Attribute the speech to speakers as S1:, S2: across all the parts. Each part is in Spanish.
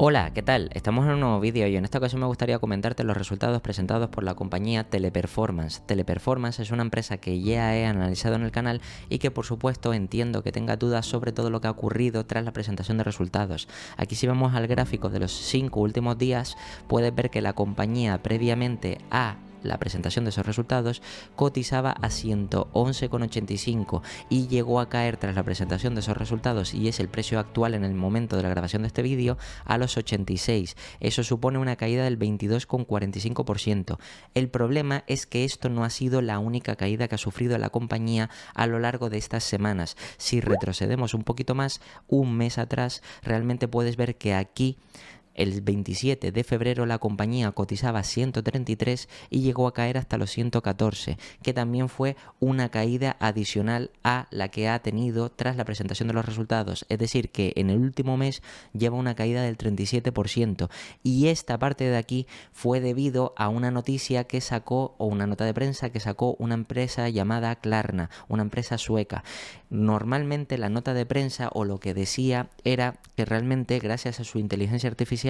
S1: Hola, ¿qué tal? Estamos en un nuevo vídeo y en esta ocasión me gustaría comentarte los resultados presentados por la compañía Teleperformance. Teleperformance es una empresa que ya he analizado en el canal y que por supuesto entiendo que tenga dudas sobre todo lo que ha ocurrido tras la presentación de resultados. Aquí si vamos al gráfico de los 5 últimos días, puedes ver que la compañía previamente a la presentación de esos resultados cotizaba a 111,85 y llegó a caer tras la presentación de esos resultados, y es el precio actual en el momento de la grabación de este vídeo, a los 86. Eso supone una caída del 22,45%. El problema es que esto no ha sido la única caída que ha sufrido la compañía a lo largo de estas semanas. Si retrocedemos un poquito más, un mes atrás, realmente puedes ver que aquí el 27 de febrero la compañía cotizaba 133 y llegó a caer hasta los 114, que también fue una caída adicional a la que ha tenido tras la presentación de los resultados. Es decir, que en el último mes lleva una caída del 37%, y esta parte de aquí fue debido a una noticia que sacó, o una nota de prensa que sacó una empresa llamada Klarna, una empresa sueca. Normalmente la nota de prensa o lo que decía era que realmente gracias a su inteligencia artificial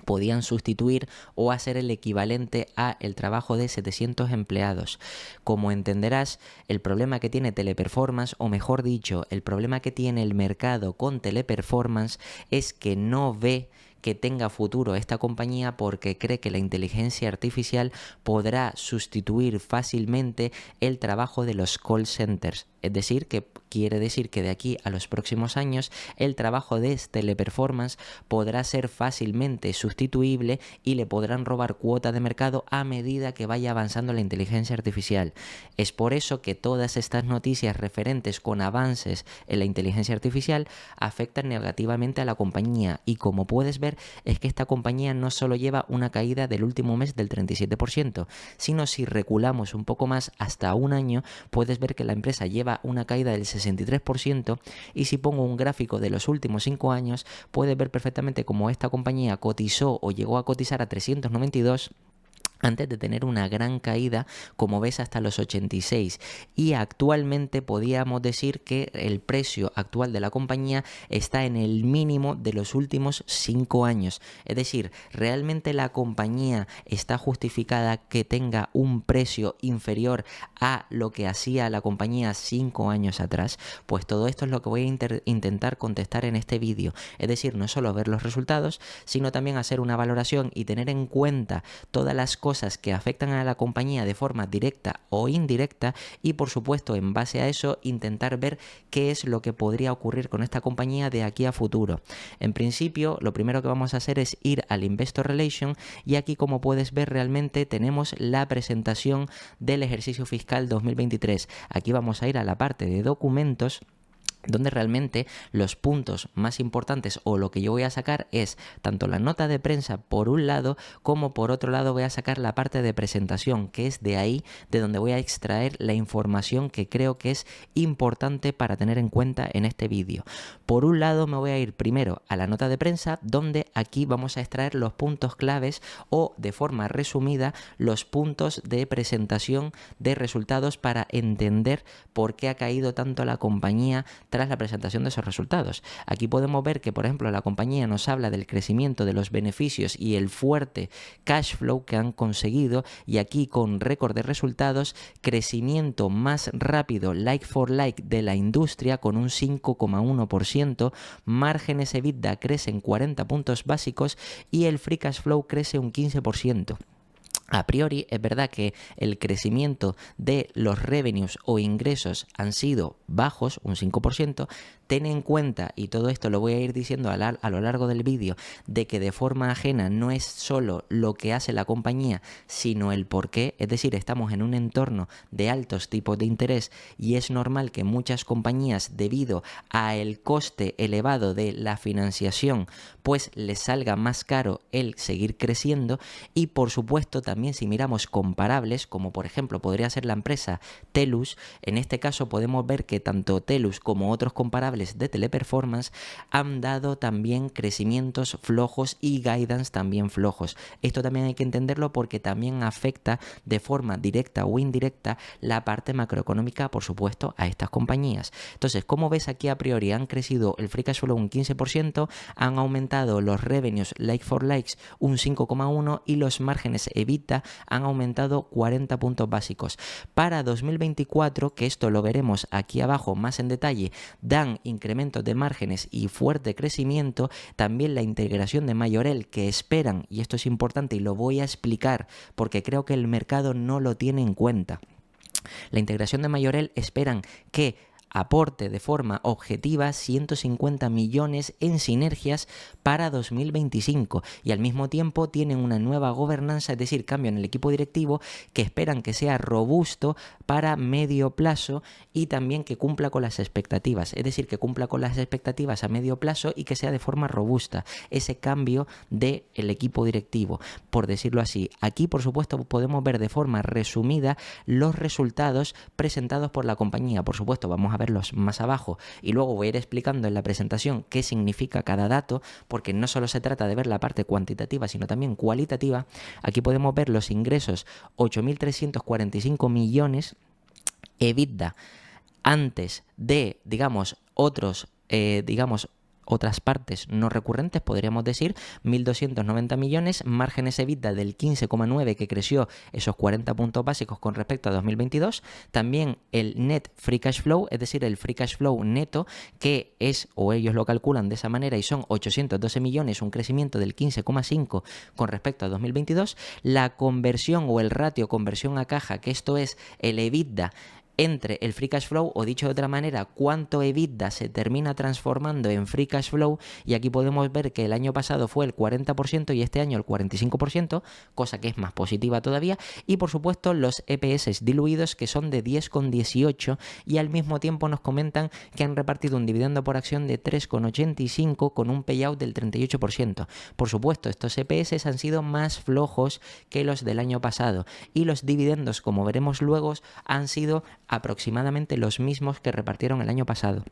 S1: podían sustituir o hacer el equivalente a el trabajo de 700 empleados. Como entenderás, el problema que tiene Teleperformance, o mejor dicho, el problema que tiene el mercado con Teleperformance, es que no ve que tenga futuro esta compañía porque cree que la inteligencia artificial podrá sustituir fácilmente el trabajo de los call centers. Es decir, que quiere decir que de aquí a los próximos años el trabajo de Teleperformance podrá ser fácilmente sustituible y le podrán robar cuota de mercado a medida que vaya avanzando la inteligencia artificial. Es por eso que todas estas noticias referentes con avances en la inteligencia artificial afectan negativamente a la compañía, y como puedes ver es que esta compañía no solo lleva una caída del último mes del 37%, sino si reculamos un poco más hasta un año, puedes ver que la empresa lleva una caída del 63%, y si pongo un gráfico de los últimos 5 años, puedes ver perfectamente cómo esta compañía cotizó o llegó a cotizar a 392 antes de tener una gran caída, como ves, hasta los 86, y actualmente podríamos decir que el precio actual de la compañía está en el mínimo de los últimos 5 años. Es decir, ¿realmente la compañía está justificada que tenga un precio inferior a lo que hacía la compañía 5 años atrás? Pues todo esto es lo que voy a intentar contestar en este vídeo. Es decir, no solo ver los resultados, sino también hacer una valoración y tener en cuenta todas las cosas que afectan a la compañía de forma directa o indirecta, y por supuesto en base a eso intentar ver qué es lo que podría ocurrir con esta compañía de aquí a futuro. En principio, lo primero que vamos a hacer es ir al Investor Relation, y aquí, como puedes ver, realmente tenemos la presentación del ejercicio fiscal 2023. Aquí vamos a ir a la parte de documentos, donde realmente los puntos más importantes, o lo que yo voy a sacar, es tanto la nota de prensa por un lado, como por otro lado voy a sacar la parte de presentación, que es de ahí de donde voy a extraer la información que creo que es importante para tener en cuenta en este vídeo. Por un lado me voy a ir primero a la nota de prensa, donde aquí vamos a extraer los puntos claves, o de forma resumida los puntos de presentación de resultados, para entender por qué ha caído tanto la compañía tras la presentación de esos resultados. Aquí podemos ver que, por ejemplo, la compañía nos habla del crecimiento de los beneficios y el fuerte cash flow que han conseguido, y aquí con récord de resultados, crecimiento más rápido like for like de la industria con un 5,1%, márgenes EBITDA crecen 40 puntos básicos y el free cash flow crece un 15%. A priori es verdad que el crecimiento de los revenues o ingresos han sido bajos, un 5%. Ten en cuenta, y todo esto lo voy a ir diciendo a lo largo del vídeo, de que de forma ajena no es solo lo que hace la compañía, sino el por qué. Es decir, estamos en un entorno de altos tipos de interés, y es normal que muchas compañías, debido a el coste elevado de la financiación, pues les salga más caro el seguir creciendo. Y por supuesto también, si miramos comparables, como por ejemplo podría ser la empresa Telus, en este caso podemos ver que tanto Telus como otros comparables actuales de Teleperformance han dado también crecimientos flojos y guidance también flojos. Esto también hay que entenderlo porque también afecta de forma directa o indirecta la parte macroeconómica, por supuesto, a estas compañías. Entonces, como ves aquí a priori han crecido el free cash flow un 15%, han aumentado los revenues like for likes un 5,1% y los márgenes EBITDA han aumentado 40 puntos básicos. Para 2024, que esto lo veremos aquí abajo más en detalle, dan incrementos de márgenes y fuerte crecimiento. También la integración de Majorel que esperan, y esto es importante y lo voy a explicar porque creo que el mercado no lo tiene en cuenta. La integración de Majorel esperan que aporte de forma objetiva 150 millones en sinergias para 2025 y al mismo tiempo tienen una nueva gobernanza, es decir, cambio en el equipo directivo que esperan que sea robusto para medio plazo y también que cumpla con las expectativas, es decir, que cumpla con las expectativas a medio plazo y que sea de forma robusta ese cambio del equipo directivo, por decirlo así. Aquí, por supuesto, podemos ver de forma resumida los resultados presentados por la compañía. Por supuesto, vamos a verlos más abajo y luego voy a ir explicando en la presentación qué significa cada dato, porque no solo se trata de ver la parte cuantitativa sino también cualitativa. Aquí podemos ver los ingresos, 8.345 millones, EBITDA antes de, otras partes no recurrentes, podríamos decir, 1.290 millones, márgenes EBITDA del 15,9 que creció esos 40 puntos básicos con respecto a 2022, también el net free cash flow, es decir, el free cash flow neto, que es, o ellos lo calculan de esa manera, y son 812 millones, un crecimiento del 15,5 con respecto a 2022, la conversión o el ratio conversión a caja, que esto es el EBITDA entre el free cash flow, o dicho de otra manera, cuánto EBITDA se termina transformando en free cash flow, y aquí podemos ver que el año pasado fue el 40% y este año el 45%, cosa que es más positiva todavía, y por supuesto los EPS diluidos que son de 10,18 y al mismo tiempo nos comentan que han repartido un dividendo por acción de 3,85 con un payout del 38%. Por supuesto, estos EPS han sido más flojos que los del año pasado y los dividendos, como veremos luego, han sido aproximadamente los mismos que repartieron el año pasado,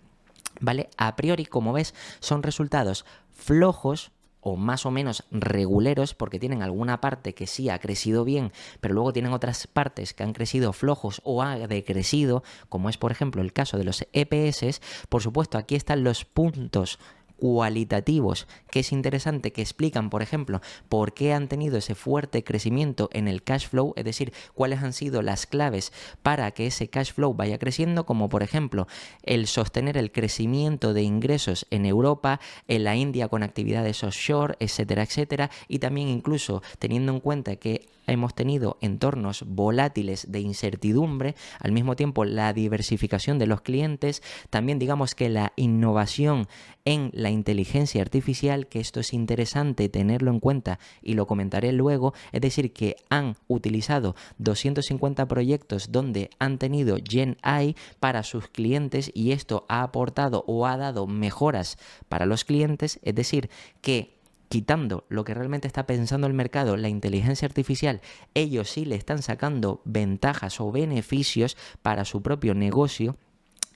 S1: ¿vale? A priori, como ves, son resultados flojos o más o menos reguleros, porque tienen alguna parte que sí ha crecido bien, pero luego tienen otras partes que han crecido flojos o ha decrecido, como es por ejemplo el caso de los EPS. Por supuesto, aquí están los puntos cualitativos, que es interesante, que explican, por ejemplo, por qué han tenido ese fuerte crecimiento en el cash flow, es decir, cuáles han sido las claves para que ese cash flow vaya creciendo, como por ejemplo el sostener el crecimiento de ingresos en Europa, en la India con actividades offshore, etcétera, etcétera, y también incluso teniendo en cuenta que hemos tenido entornos volátiles de incertidumbre, al mismo tiempo la diversificación de los clientes, también digamos que la innovación en la inteligencia artificial, que esto es interesante tenerlo en cuenta y lo comentaré luego, es decir, que han utilizado 250 proyectos donde han tenido Gen AI para sus clientes y esto ha aportado o ha dado mejoras para los clientes, es decir, que quitando lo que realmente está pensando el mercado, la inteligencia artificial, ellos sí le están sacando ventajas o beneficios para su propio negocio.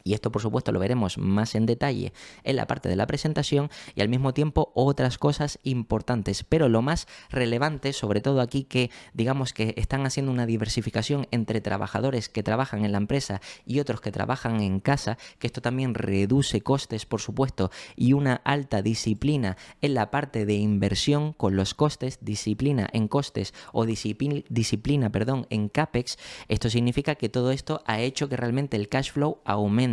S1: Y esto, por supuesto, lo veremos más en detalle en la parte de la presentación y al mismo tiempo otras cosas importantes. Pero lo más relevante, sobre todo aquí, que digamos que están haciendo una diversificación entre trabajadores que trabajan en la empresa y otros que trabajan en casa, que esto también reduce costes, por supuesto, y una alta disciplina en la parte de inversión con los costes, disciplina en costes o disciplina, en CAPEX. Esto significa que todo esto ha hecho que realmente el cash flow aumente.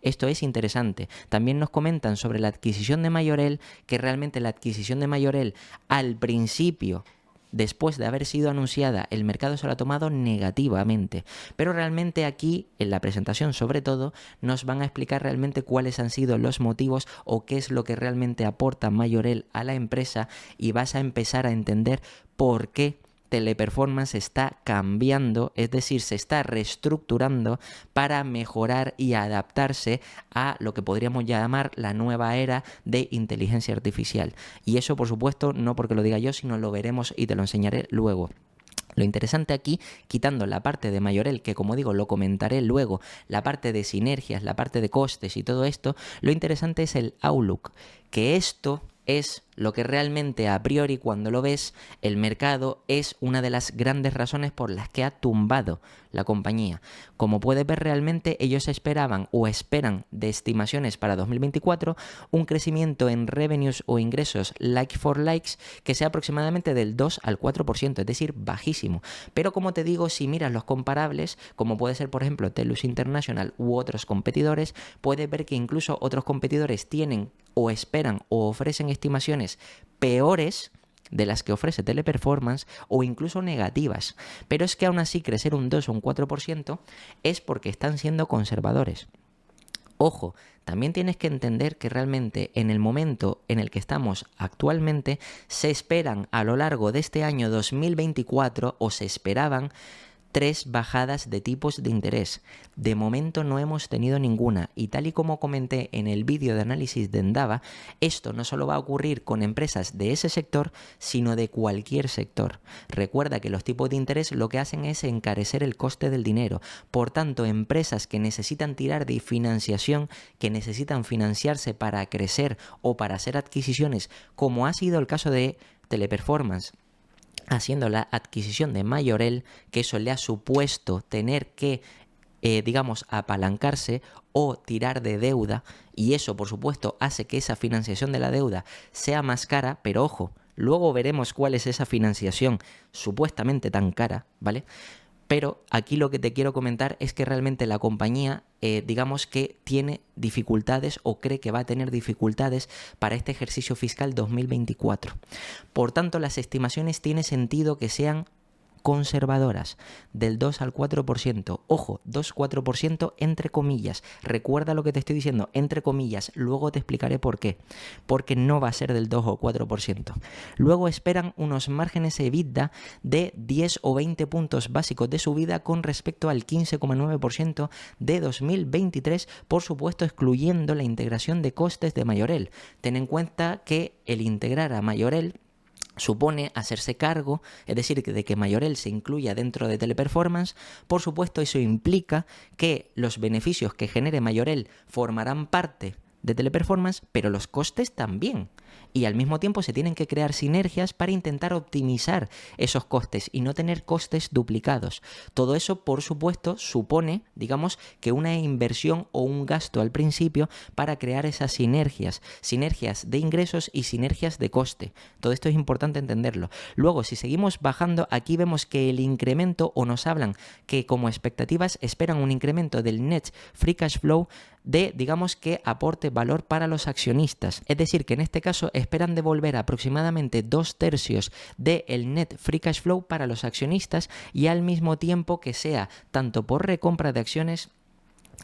S1: Esto es interesante. También nos comentan sobre la adquisición de Majorel, que realmente la adquisición de Majorel al principio, después de haber sido anunciada, el mercado se lo ha tomado negativamente, pero realmente aquí en la presentación sobre todo nos van a explicar realmente cuáles han sido los motivos o qué es lo que realmente aporta Majorel a la empresa y vas a empezar a entender por qué Teleperformance está cambiando, es decir, se está reestructurando para mejorar y adaptarse a lo que podríamos llamar la nueva era de inteligencia artificial. Y eso, por supuesto, no porque lo diga yo, sino lo veremos y te lo enseñaré luego. Lo interesante aquí, quitando la parte de Mayorel, que como digo lo comentaré luego, la parte de sinergias, la parte de costes y todo esto, lo interesante es el outlook, que esto es lo que realmente a priori cuando lo ves, el mercado es una de las grandes razones por las que ha tumbado la compañía. Como puedes ver, realmente ellos esperaban o esperan de estimaciones para 2024 un crecimiento en revenues o ingresos like for likes que sea aproximadamente del 2 al 4%, es decir, bajísimo. Pero como te digo, si miras los comparables, como puede ser por ejemplo Telus International u otros competidores, puedes ver que incluso otros competidores tienen o esperan o ofrecen estimaciones peores de las que ofrece Teleperformance o incluso negativas. Pero es que aún así crecer un 2 o un 4% es porque están siendo conservadores. Ojo, también tienes que entender que realmente en el momento en el que estamos actualmente se esperan a lo largo de este año 2024 o se esperaban 3 bajadas de tipos de interés. De momento no hemos tenido ninguna y tal y como comenté en el vídeo de análisis de Endava, esto no solo va a ocurrir con empresas de ese sector, sino de cualquier sector. Recuerda que los tipos de interés lo que hacen es encarecer el coste del dinero. Por tanto, empresas que necesitan tirar de financiación, que necesitan financiarse para crecer o para hacer adquisiciones, como ha sido el caso de Teleperformance, haciendo la adquisición de Mayorel, que eso le ha supuesto tener que, digamos, apalancarse o tirar de deuda, y eso, por supuesto, hace que esa financiación de la deuda sea más cara, pero ojo, luego veremos cuál es esa financiación supuestamente tan cara, ¿vale? Pero aquí lo que te quiero comentar es que realmente la compañía, digamos que tiene dificultades o cree que va a tener dificultades para este ejercicio fiscal 2024. Por tanto, las estimaciones tiene sentido que sean conservadoras, del 2 al 4%. Ojo, 2-4% entre comillas. Recuerda lo que te estoy diciendo, entre comillas. Luego te explicaré por qué. Porque no va a ser del 2 o 4%. Luego esperan unos márgenes EBITDA de 10 o 20 puntos básicos de subida con respecto al 15,9% de 2023, por supuesto excluyendo la integración de costes de Mayorel. Ten en cuenta que el integrar a Mayorel supone hacerse cargo, es decir, de que Mayorel se incluya dentro de Teleperformance. Por supuesto, eso implica que los beneficios que genere Mayorel formarán parte de Teleperformance, pero los costes también. Y al mismo tiempo se tienen que crear sinergias para intentar optimizar esos costes y no tener costes duplicados. Todo eso, por supuesto, supone, digamos, que una inversión o un gasto al principio para crear esas sinergias de ingresos y sinergias de coste. Todo esto es importante entenderlo. Luego, si seguimos bajando, aquí vemos que el incremento, o nos hablan que como expectativas esperan un incremento del net free cash flow de, digamos, que aporte valor para los accionistas. Es decir, que en este caso esperan devolver aproximadamente 2/3 del net free cash flow para los accionistas y al mismo tiempo que sea tanto por recompra de acciones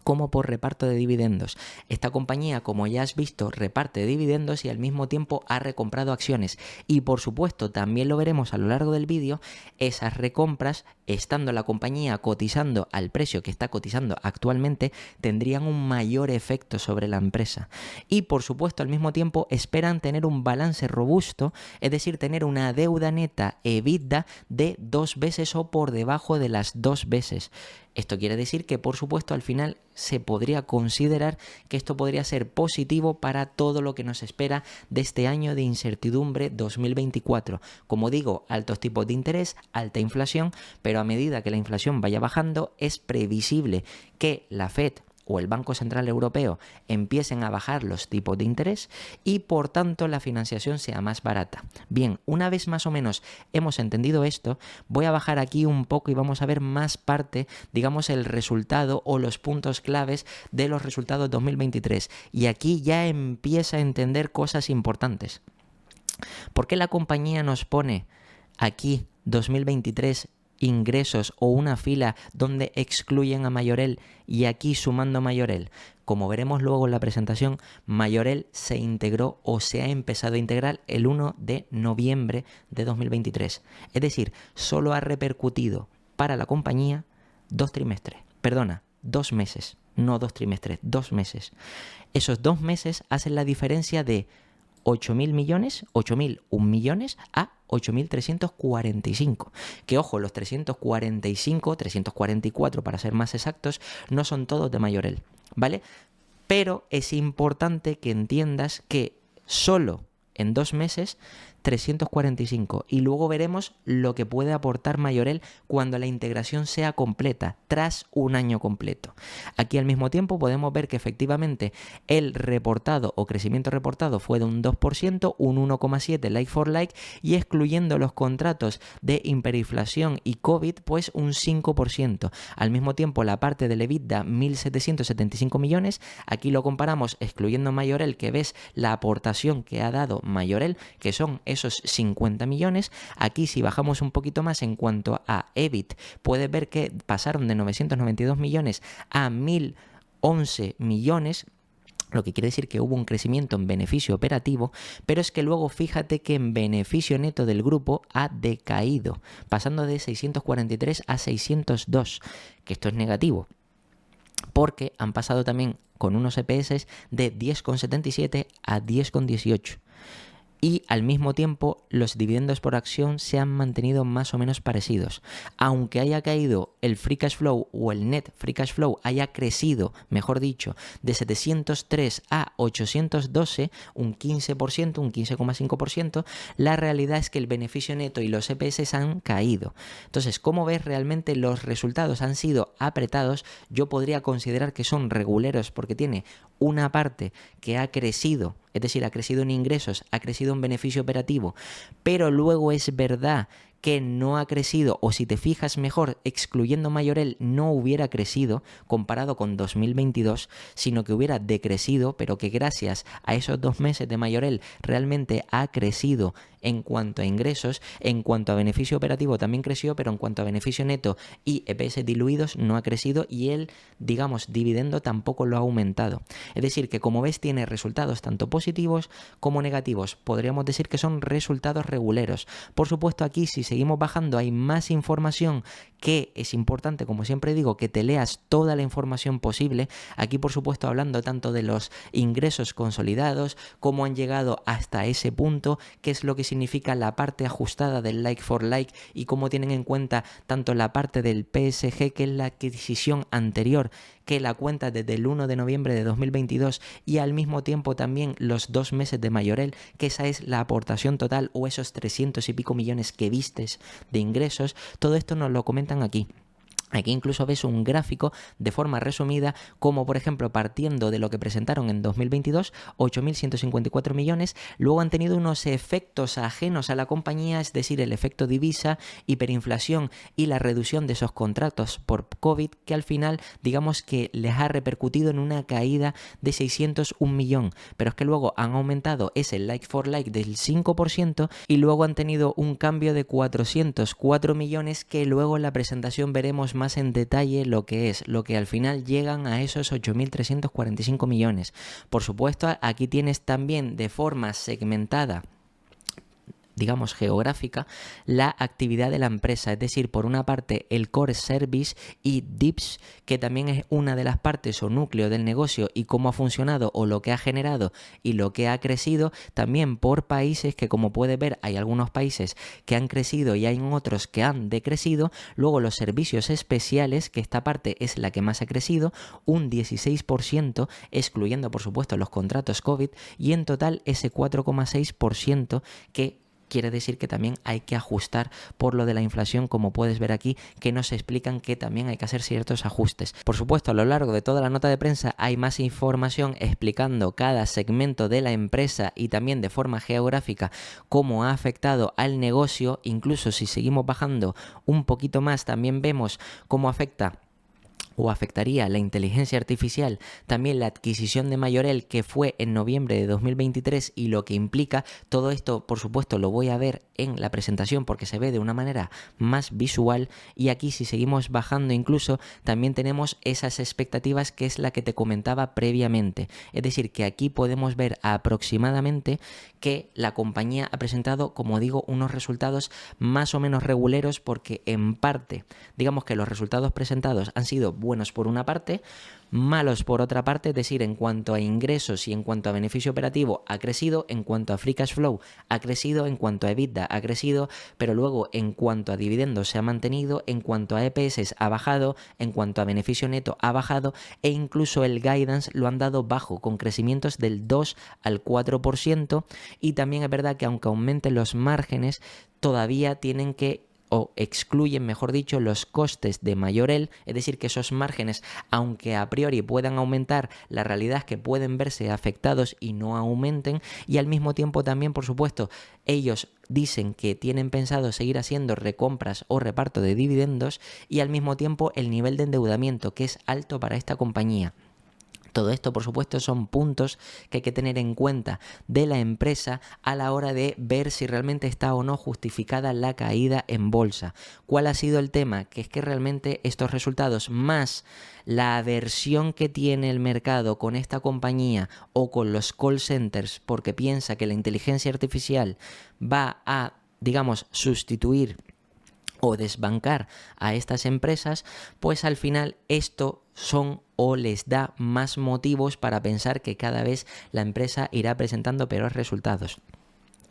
S1: como por reparto de dividendos. Esta compañía, como ya has visto, reparte dividendos y al mismo tiempo ha recomprado acciones. Y por supuesto, también lo veremos a lo largo del vídeo, esas recompras, estando la compañía cotizando al precio que está cotizando actualmente, tendrían un mayor efecto sobre la empresa. Y por supuesto, al mismo tiempo, esperan tener un balance robusto, es decir, tener una deuda neta EBITDA de 2 veces o por debajo de las 2 veces. Esto quiere decir que, por supuesto, al final se podría considerar que esto podría ser positivo para todo lo que nos espera de este año de incertidumbre 2024. Como digo, altos tipos de interés, alta inflación, pero a medida que la inflación vaya bajando, es previsible que la Fed o el Banco Central Europeo empiecen a bajar los tipos de interés y por tanto la financiación sea más barata. Bien, una vez más o menos hemos entendido esto, voy a bajar aquí un poco y vamos a ver más parte, digamos, el resultado o los puntos claves de los resultados 2023. Y aquí ya empieza a entender cosas importantes. ¿Por qué la compañía nos pone aquí 2023 ingresos o una fila donde excluyen a Mayorel y aquí sumando Mayorel? Como veremos luego en la presentación, Mayorel se integró o se ha empezado a integrar el 1 de noviembre de 2023. Es decir, solo ha repercutido para la compañía 2 meses, no 2 trimestres, 2 meses. Esos 2 meses hacen la diferencia de 8.000 millones, 8.001 millones a 8.345. Que ojo, los 345, 344 para ser más exactos, no son todos de Mayorel, ¿vale? Pero es importante que entiendas que solo en 2 meses 345 y luego veremos lo que puede aportar Mayorel cuando la integración sea completa, tras un año completo. Aquí al mismo tiempo podemos ver que efectivamente el reportado o crecimiento reportado fue de un 2%, un 1,7 like for like y excluyendo los contratos de hiperinflación y COVID pues un 5%. Al mismo tiempo la parte del EBITDA 1.775 millones, aquí lo comparamos excluyendo Mayorel que ves la aportación que ha dado Mayorel que son esos 50 millones. Aquí si bajamos un poquito más en cuanto a EBIT, puedes ver que pasaron de 992 millones a 1.011 millones, lo que quiere decir que hubo un crecimiento en beneficio operativo, pero es que luego fíjate que en beneficio neto del grupo ha decaído, pasando de 643 a 602, que esto es negativo, porque han pasado también con unos EPS de 10,77 a 10,18. Y al mismo tiempo los dividendos por acción se han mantenido más o menos parecidos. Aunque haya caído el free cash flow o el net free cash flow haya crecido, mejor dicho, de 703 a 812, un 15%, un 15,5%, la realidad es que el beneficio neto y los EPS han caído. Entonces, como ves, realmente los resultados han sido apretados. Yo podría considerar que son reguleros porque tiene una parte que ha crecido, es decir, ha crecido en ingresos, ha crecido en beneficio operativo, pero luego es verdad que no ha crecido, o si te fijas mejor, excluyendo Mayorel, no hubiera crecido comparado con 2022, sino que hubiera decrecido, pero que gracias a esos 2 meses de Mayorel realmente ha crecido en cuanto a ingresos. En cuanto a beneficio operativo también creció, pero en cuanto a beneficio neto y EPS diluidos no ha crecido y el, digamos, dividendo tampoco lo ha aumentado. Es decir, que como ves tiene resultados tanto positivos como negativos. Podríamos decir que son resultados reguleros. Por supuesto, aquí si seguimos bajando hay más información que es importante, como siempre digo, que te leas toda la información posible. Aquí, por supuesto, hablando tanto de los ingresos consolidados, cómo han llegado hasta ese punto, qué es lo que significa la parte ajustada del like for like y cómo tienen en cuenta tanto la parte del PSG, que es la adquisición anterior, que la cuenta desde el 1 de noviembre de 2022 y al mismo tiempo también los 2 meses de Mayorel, que esa es la aportación total o esos 300 y pico millones que vistes de ingresos. Todo esto nos lo comentan aquí. Aquí incluso ves un gráfico de forma resumida, como por ejemplo partiendo de lo que presentaron en 2022, 8.154 millones, luego han tenido unos efectos ajenos a la compañía, es decir, el efecto divisa, hiperinflación y la reducción de esos contratos por COVID, que al final digamos que les ha repercutido en una caída de 601 millón, pero es que luego han aumentado ese like for like del 5% y luego han tenido un cambio de 404 millones que luego en la presentación veremos más en detalle lo que al final llegan a esos 8.345 millones. Por supuesto, aquí tienes también de forma segmentada, digamos geográfica, la actividad de la empresa, es decir, por una parte el core service y DIPS, que también es una de las partes o núcleo del negocio y cómo ha funcionado o lo que ha generado y lo que ha crecido, también por países, que como puedes ver hay algunos países que han crecido y hay otros que han decrecido. Luego los servicios especiales, que esta parte es la que más ha crecido, un 16%, excluyendo por supuesto los contratos COVID, y en total ese 4,6% que quiere decir que también hay que ajustar por lo de la inflación, como puedes ver aquí, que nos explican que también hay que hacer ciertos ajustes. Por supuesto, a lo largo de toda la nota de prensa hay más información explicando cada segmento de la empresa y también de forma geográfica cómo ha afectado al negocio. Incluso si seguimos bajando un poquito más, también vemos cómo afecta o afectaría la inteligencia artificial, también la adquisición de Mayorel, que fue en noviembre de 2023, y lo que implica todo esto. Por supuesto lo voy a ver en la presentación porque se ve de una manera más visual, y aquí si seguimos bajando incluso también tenemos esas expectativas, que es la que te comentaba previamente. Es decir, que aquí podemos ver aproximadamente que la compañía ha presentado, como digo, unos resultados más o menos reguleros, porque en parte digamos que los resultados presentados han sido buenos por una parte, malos por otra parte, es decir, en cuanto a ingresos y en cuanto a beneficio operativo ha crecido, en cuanto a free cash flow ha crecido, en cuanto a EBITDA ha crecido, pero luego en cuanto a dividendos se ha mantenido, en cuanto a EPS ha bajado, en cuanto a beneficio neto ha bajado e incluso el guidance lo han dado bajo, con crecimientos del 2 al 4%, y también es verdad que aunque aumenten los márgenes, todavía tienen que o excluyen, mejor dicho, los costes de Mayorel, es decir, que esos márgenes, aunque a priori puedan aumentar, la realidad es que pueden verse afectados y no aumenten, y al mismo tiempo también, por supuesto, ellos dicen que tienen pensado seguir haciendo recompras o reparto de dividendos, y al mismo tiempo el nivel de endeudamiento, que es alto para esta compañía. Todo esto, por supuesto, son puntos que hay que tener en cuenta de la empresa a la hora de ver si realmente está o no justificada la caída en bolsa. ¿Cuál ha sido el tema? Que es que realmente estos resultados, más la aversión que tiene el mercado con esta compañía o con los call centers, porque piensa que la inteligencia artificial va a, digamos, sustituir o desbancar a estas empresas, pues al final esto son o les da más motivos para pensar que cada vez la empresa irá presentando peores resultados.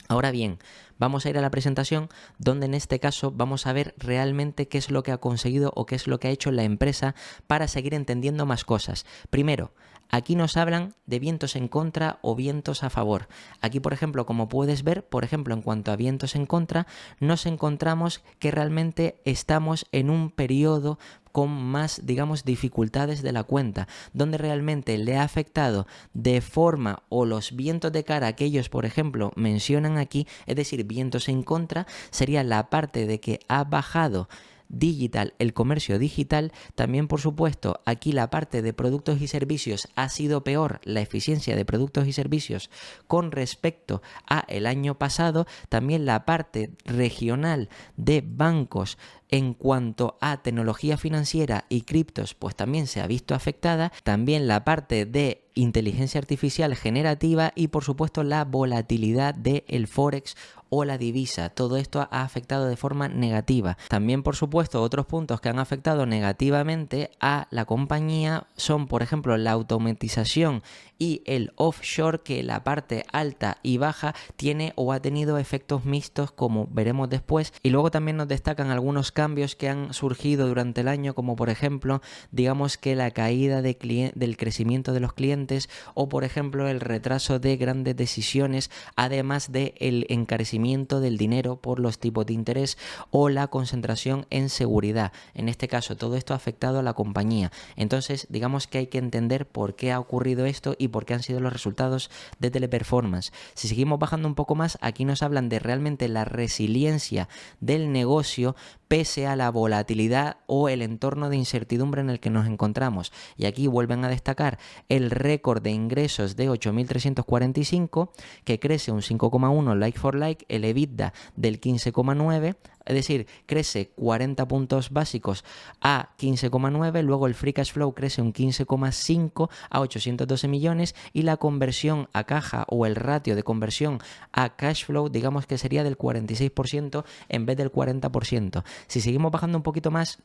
S1: Ahora bien, vamos a ir a la presentación donde en este caso vamos a ver realmente qué es lo que ha conseguido o qué es lo que ha hecho la empresa para seguir entendiendo más cosas. Primero, aquí nos hablan de vientos en contra o vientos a favor. Aquí, por ejemplo, como puedes ver, por ejemplo, en cuanto a vientos en contra, nos encontramos que realmente estamos en un periodo con más, digamos, dificultades de la cuenta, donde realmente le ha afectado de forma o los vientos de cara que ellos, por ejemplo, mencionan aquí, es decir, vientos en contra, sería la parte de que ha bajado digital, el comercio digital. También, por supuesto, aquí la parte de productos y servicios ha sido peor, la eficiencia de productos y servicios con respecto a el año pasado. También la parte regional de bancos en cuanto a tecnología financiera y criptos, pues también se ha visto afectada. También la parte de inteligencia artificial generativa y, por supuesto, la volatilidad del Forex o la divisa. Todo esto ha afectado de forma negativa. También, por supuesto, otros puntos que han afectado negativamente a la compañía son, por ejemplo, la automatización y el offshore, que la parte alta y baja tiene o ha tenido efectos mixtos, como veremos después. Y luego también nos destacan algunos cambios que han surgido durante el año, como por ejemplo, digamos que la caída del crecimiento de los clientes, o por ejemplo el retraso de grandes decisiones, además del encarecimiento del dinero por los tipos de interés o la concentración en seguridad. En este caso, todo esto ha afectado a la compañía. Entonces, digamos que hay que entender por qué ha ocurrido esto y por qué han sido los resultados de Teleperformance. Si seguimos bajando un poco más, aquí nos hablan de realmente la resiliencia del negocio pese a la volatilidad o el entorno de incertidumbre en el que nos encontramos. Y aquí vuelven a destacar el récord de ingresos de 8.345, que crece un 5,1 like for like, el EBITDA del 15,9, es decir, crece 40 puntos básicos a 15,9, luego el free cash flow crece un 15,5 a 812 millones y la conversión a caja o el ratio de conversión a cash flow, digamos que sería del 46% en vez del 40%. Si seguimos bajando un poquito más,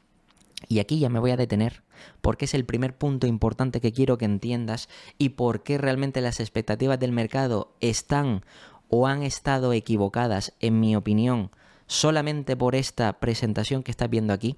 S1: y aquí ya me voy a detener, porque es el primer punto importante que quiero que entiendas y por qué realmente las expectativas del mercado están o han estado equivocadas, en mi opinión, solamente por esta presentación que estás viendo aquí.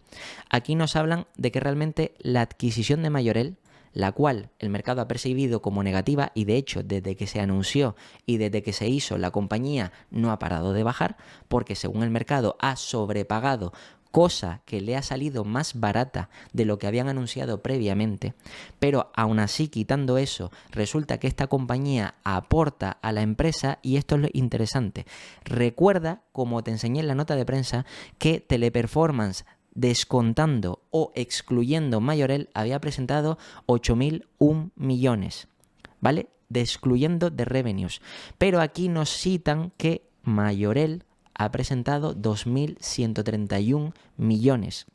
S1: Aquí nos hablan de que realmente la adquisición de Mayorel, la cual el mercado ha percibido como negativa, y de hecho desde que se anunció y desde que se hizo, la compañía no ha parado de bajar, porque según el mercado ha sobrepagado, cosa que le ha salido más barata de lo que habían anunciado previamente. Pero aún así, quitando eso, resulta que esta compañía aporta a la empresa, y esto es lo interesante. Recuerda, como te enseñé en la nota de prensa, que Teleperformance, descontando o excluyendo Mayorel, había presentado 8.001 millones, ¿vale? De excluyendo de revenues. Pero aquí nos citan que Mayorel ha presentado 2.131 millones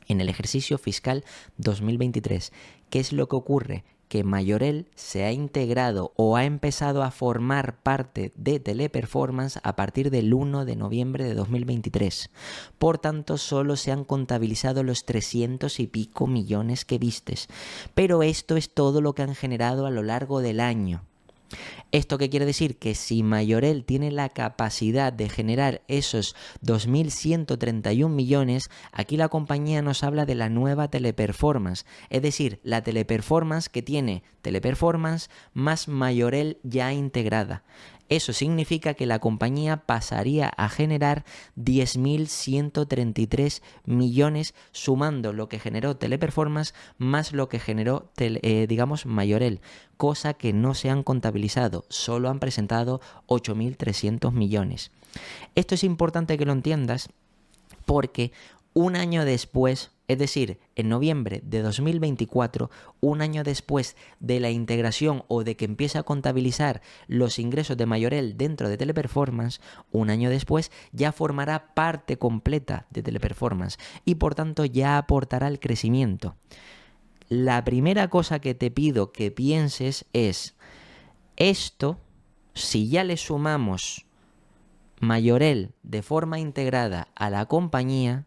S1: en el ejercicio fiscal 2023. ¿Qué es lo que ocurre? que Mayorel se ha integrado o ha empezado a formar parte de Teleperformance a partir del 1 de noviembre de 2023. Por tanto, solo se han contabilizado los 300 y pico millones que vistes. Pero esto es todo lo que han generado a lo largo del año. ¿Esto qué quiere decir? Que si Mayorel tiene la capacidad de generar esos 2.131 millones, aquí la compañía nos habla de la nueva Teleperformance, es decir, la Teleperformance que tiene Teleperformance más Mayorel ya integrada. Eso significa que la compañía pasaría a generar 10.133 millones sumando lo que generó Teleperformance más lo que generó, Mayorel, cosa que no se han contabilizado, solo han presentado 8.300 millones. Esto es importante que lo entiendas porque un año después, es decir, en noviembre de 2024, un año después de la integración o de que empiece a contabilizar los ingresos de Mayorel dentro de Teleperformance, un año después ya formará parte completa de Teleperformance y por tanto ya aportará el crecimiento. La primera cosa que te pido que pienses es, esto, si ya le sumamos Mayorel de forma integrada a la compañía,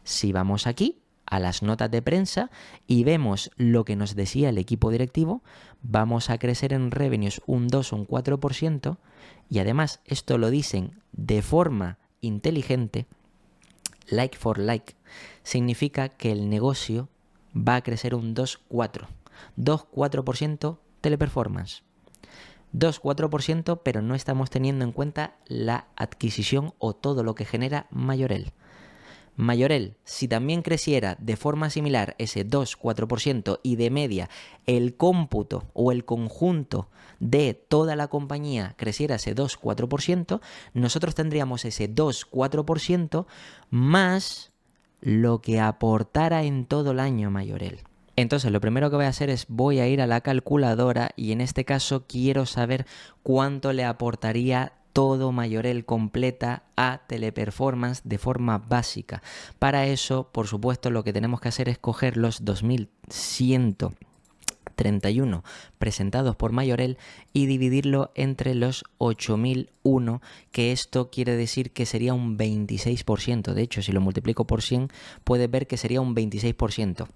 S1: si vamos aquí a las notas de prensa y vemos lo que nos decía el equipo directivo, vamos a crecer en revenues un 2 o un 4% y además esto lo dicen de forma inteligente, like for like, significa que el negocio va a crecer un 2,4%. 2,4% Teleperformance. 2,4%, pero no estamos teniendo en cuenta la adquisición o todo lo que genera Mayorel. Mayorel, si también creciera de forma similar ese 2,4% y de media el cómputo o el conjunto de toda la compañía creciera ese 2,4%, nosotros tendríamos ese 2,4% más lo que aportara en todo el año Mayorel. Entonces, lo primero que voy a hacer es voy a ir a la calculadora y en este caso quiero saber cuánto le aportaría todo Mayorel completa a Teleperformance de forma básica. Para eso, por supuesto, lo que tenemos que hacer es coger los 2.131 presentados por Mayorel y dividirlo entre los 8.001, que esto quiere decir que sería un 26%. De hecho, si lo multiplico por 100, puedes ver que sería un 26%.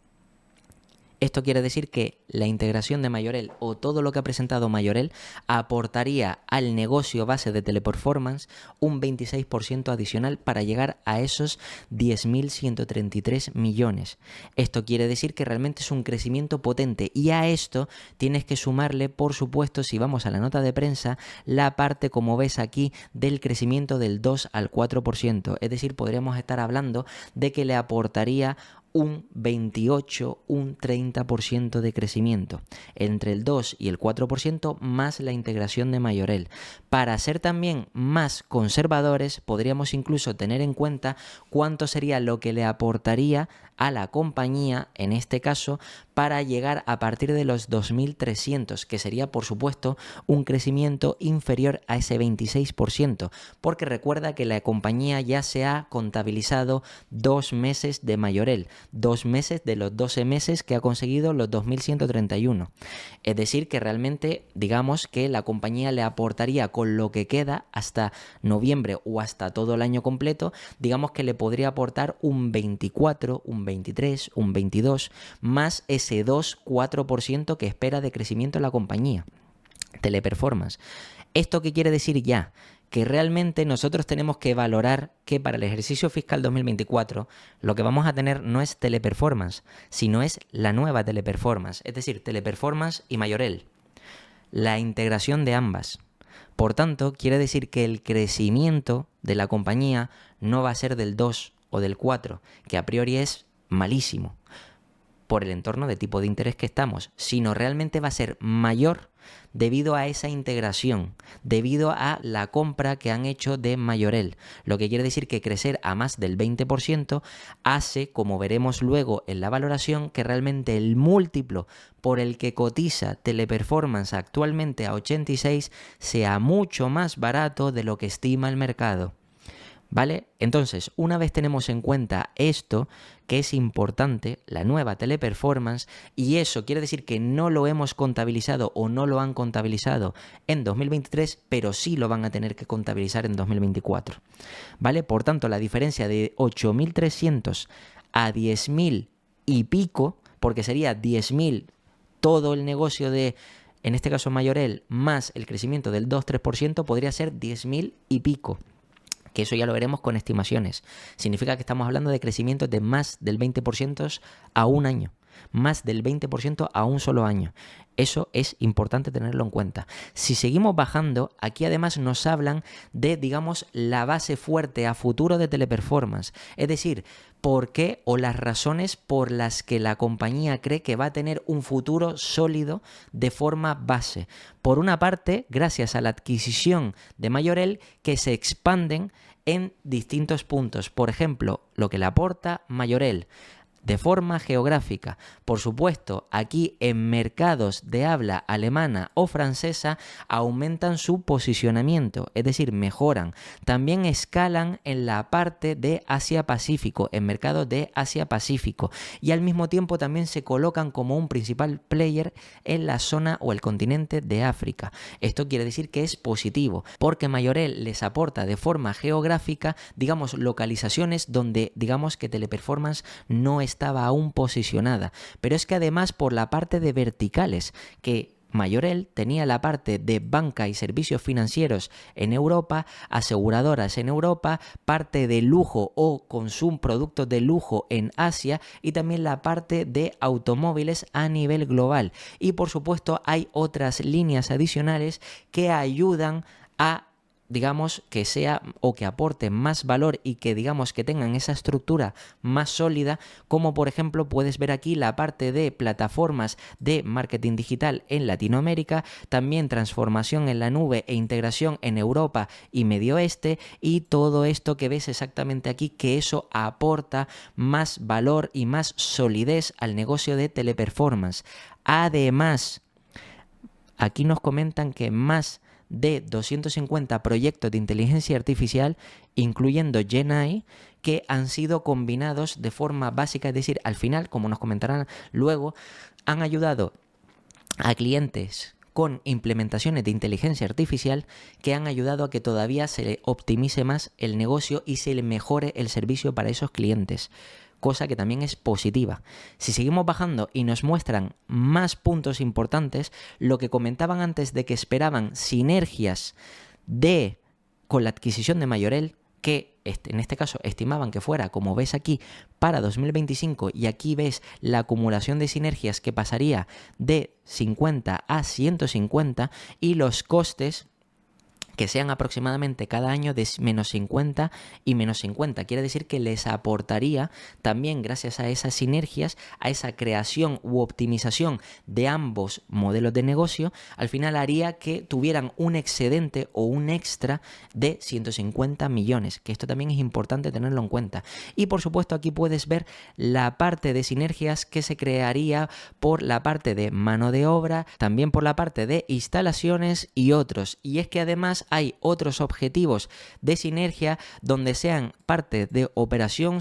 S1: Esto quiere decir que la integración de Mayorel o todo lo que ha presentado Mayorel aportaría al negocio base de Teleperformance un 26% adicional para llegar a esos 10.133 millones. Esto quiere decir que realmente es un crecimiento potente y a esto tienes que sumarle, por supuesto, si vamos a la nota de prensa, la parte, como ves aquí, del crecimiento del 2 al 4%. Es decir, podríamos estar hablando de que le aportaría un 28, un 30% de crecimiento, entre el 2 y el 4% más la integración de Mayorel. Para ser también más conservadores, podríamos incluso tener en cuenta cuánto sería lo que le aportaría a la compañía, en este caso, para llegar a partir de los 2.300, que sería, por supuesto, un crecimiento inferior a ese 26%, porque recuerda que la compañía ya se ha contabilizado 2 meses de Mayorel, 2 meses de los 12 meses que ha conseguido los 2.131. Es decir, que realmente, digamos que la compañía le aportaría con lo que queda hasta noviembre o hasta todo el año completo, digamos que le podría aportar un 24, un 23, un 22, más ese 2,4% que espera de crecimiento en la compañía. Teleperformance. ¿Esto qué quiere decir ya? Que realmente nosotros tenemos que valorar que para el ejercicio fiscal 2024 lo que vamos a tener no es Teleperformance, sino es la nueva Teleperformance, es decir, Teleperformance y Mayorel, la integración de ambas. Por tanto, quiere decir que el crecimiento de la compañía no va a ser del 2 o del 4, que a priori es malísimo por el entorno de tipo de interés que estamos, sino realmente va a ser mayor debido a esa integración, debido a la compra que han hecho de Mayorel. Lo que quiere decir que crecer a más del 20% hace, como veremos luego en la valoración, que realmente el múltiplo por el que cotiza Teleperformance actualmente a 86 sea mucho más barato de lo que estima el mercado. ¿Vale? Entonces, una vez tenemos en cuenta esto, que es importante, la nueva teleperformance, y eso quiere decir que no lo hemos contabilizado o no lo han contabilizado en 2023, pero sí lo van a tener que contabilizar en 2024. ¿Vale? Por tanto, la diferencia de 8.300 a 10.000 y pico, porque sería 10.000 todo el negocio de, en este caso Mayorel, más el crecimiento del 2-3%, podría ser 10.000 y pico. Que eso ya lo veremos con estimaciones. Significa que estamos hablando de crecimientos de más del 20% a un año. Más del 20% a un solo año. Eso es importante tenerlo en cuenta. Si seguimos bajando, aquí además nos hablan de, digamos, la base fuerte a futuro de Teleperformance. Es decir, por qué o las razones por las que la compañía cree que va a tener un futuro sólido de forma base. Por una parte, gracias a la adquisición de Mayorel, que se expanden en distintos puntos. Por ejemplo, lo que le aporta Mayorel de forma geográfica. Por supuesto, aquí en mercados de habla alemana o francesa aumentan su posicionamiento, es decir, mejoran. También escalan en la parte de Asia-Pacífico, en mercados de Asia-Pacífico. Y al mismo tiempo también se colocan como un principal player en la zona o el continente de África. Esto quiere decir que es positivo, porque Mayorel les aporta de forma geográfica, digamos, localizaciones donde, digamos, que Teleperformance no estaba aún posicionada, pero es que además por la parte de verticales, que Mayorel tenía la parte de banca y servicios financieros en Europa, aseguradoras en Europa, parte de lujo o consumo, productos de lujo en Asia y también la parte de automóviles a nivel global. Y por supuesto hay otras líneas adicionales que ayudan a, digamos, que sea o que aporte más valor y que, digamos, que tengan esa estructura más sólida, como por ejemplo puedes ver aquí la parte de plataformas de marketing digital en Latinoamérica, también transformación en la nube e integración en Europa y Medio Oeste, y todo esto que ves exactamente aquí, que eso aporta más valor y más solidez al negocio de Teleperformance. Además, aquí nos comentan que más de 250 proyectos de inteligencia artificial, incluyendo GenAI, que han sido combinados de forma básica, es decir, al final, como nos comentarán luego, han ayudado a clientes con implementaciones de inteligencia artificial que han ayudado a que todavía se le optimice más el negocio y se le mejore el servicio para esos clientes. Cosa que también es positiva. Si seguimos bajando y nos muestran más puntos importantes, lo que comentaban antes de que esperaban sinergias con la adquisición de Mayorel, que en este caso estimaban que fuera, como ves aquí, para 2025, y aquí ves la acumulación de sinergias que pasaría de 50 a 150 y los costes que sean aproximadamente cada año de menos 50 y menos 50. Quiere decir que les aportaría también, gracias a esas sinergias, a esa creación u optimización de ambos modelos de negocio, al final haría que tuvieran un excedente o un extra de 150 millones, que esto también es importante tenerlo en cuenta. Y por supuesto aquí puedes ver la parte de sinergias que se crearía por la parte de mano de obra, también por la parte de instalaciones y otros. Y es que además hay otros objetivos de sinergia donde sean parte de operación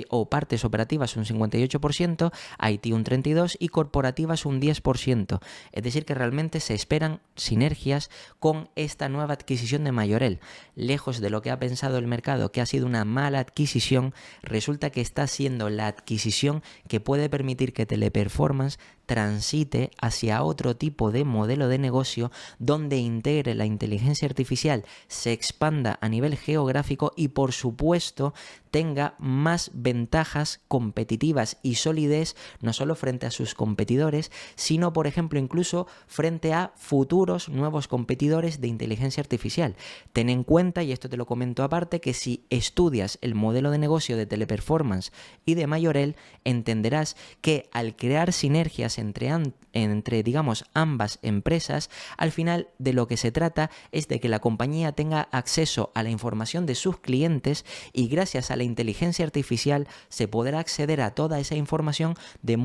S1: o partes operativas un 58%, IT un 32% y corporativas un 10%. Es decir, que realmente se esperan sinergias con esta nueva adquisición de Mayorel. Lejos de lo que ha pensado el mercado, que ha sido una mala adquisición, resulta que está siendo la adquisición que puede permitir que Teleperformance transite hacia otro tipo de modelo de negocio donde integre la inteligencia artificial, se expanda a nivel geográfico y por supuesto tenga más ventajas competitivas y solidez, no solo frente a sus competidores, sino por ejemplo incluso frente a futuros nuevos competidores de inteligencia artificial. Ten en cuenta, y esto te lo comento aparte, que si estudias el modelo de negocio de Teleperformance y de Mayorel, entenderás que al crear sinergias entre digamos ambas empresas, al final de lo que se trata es de que la compañía tenga acceso a la información de sus clientes y gracias a la inteligencia artificial se podrá acceder a toda esa información de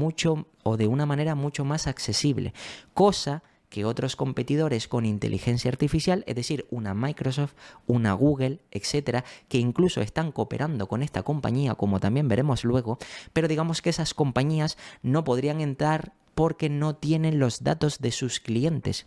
S1: una manera mucho más accesible, cosa que otros competidores con inteligencia artificial, es decir, una Microsoft, una Google, etcétera, que incluso están cooperando con esta compañía, como también veremos luego, pero digamos que esas compañías no podrían entrar porque no tienen los datos de sus clientes.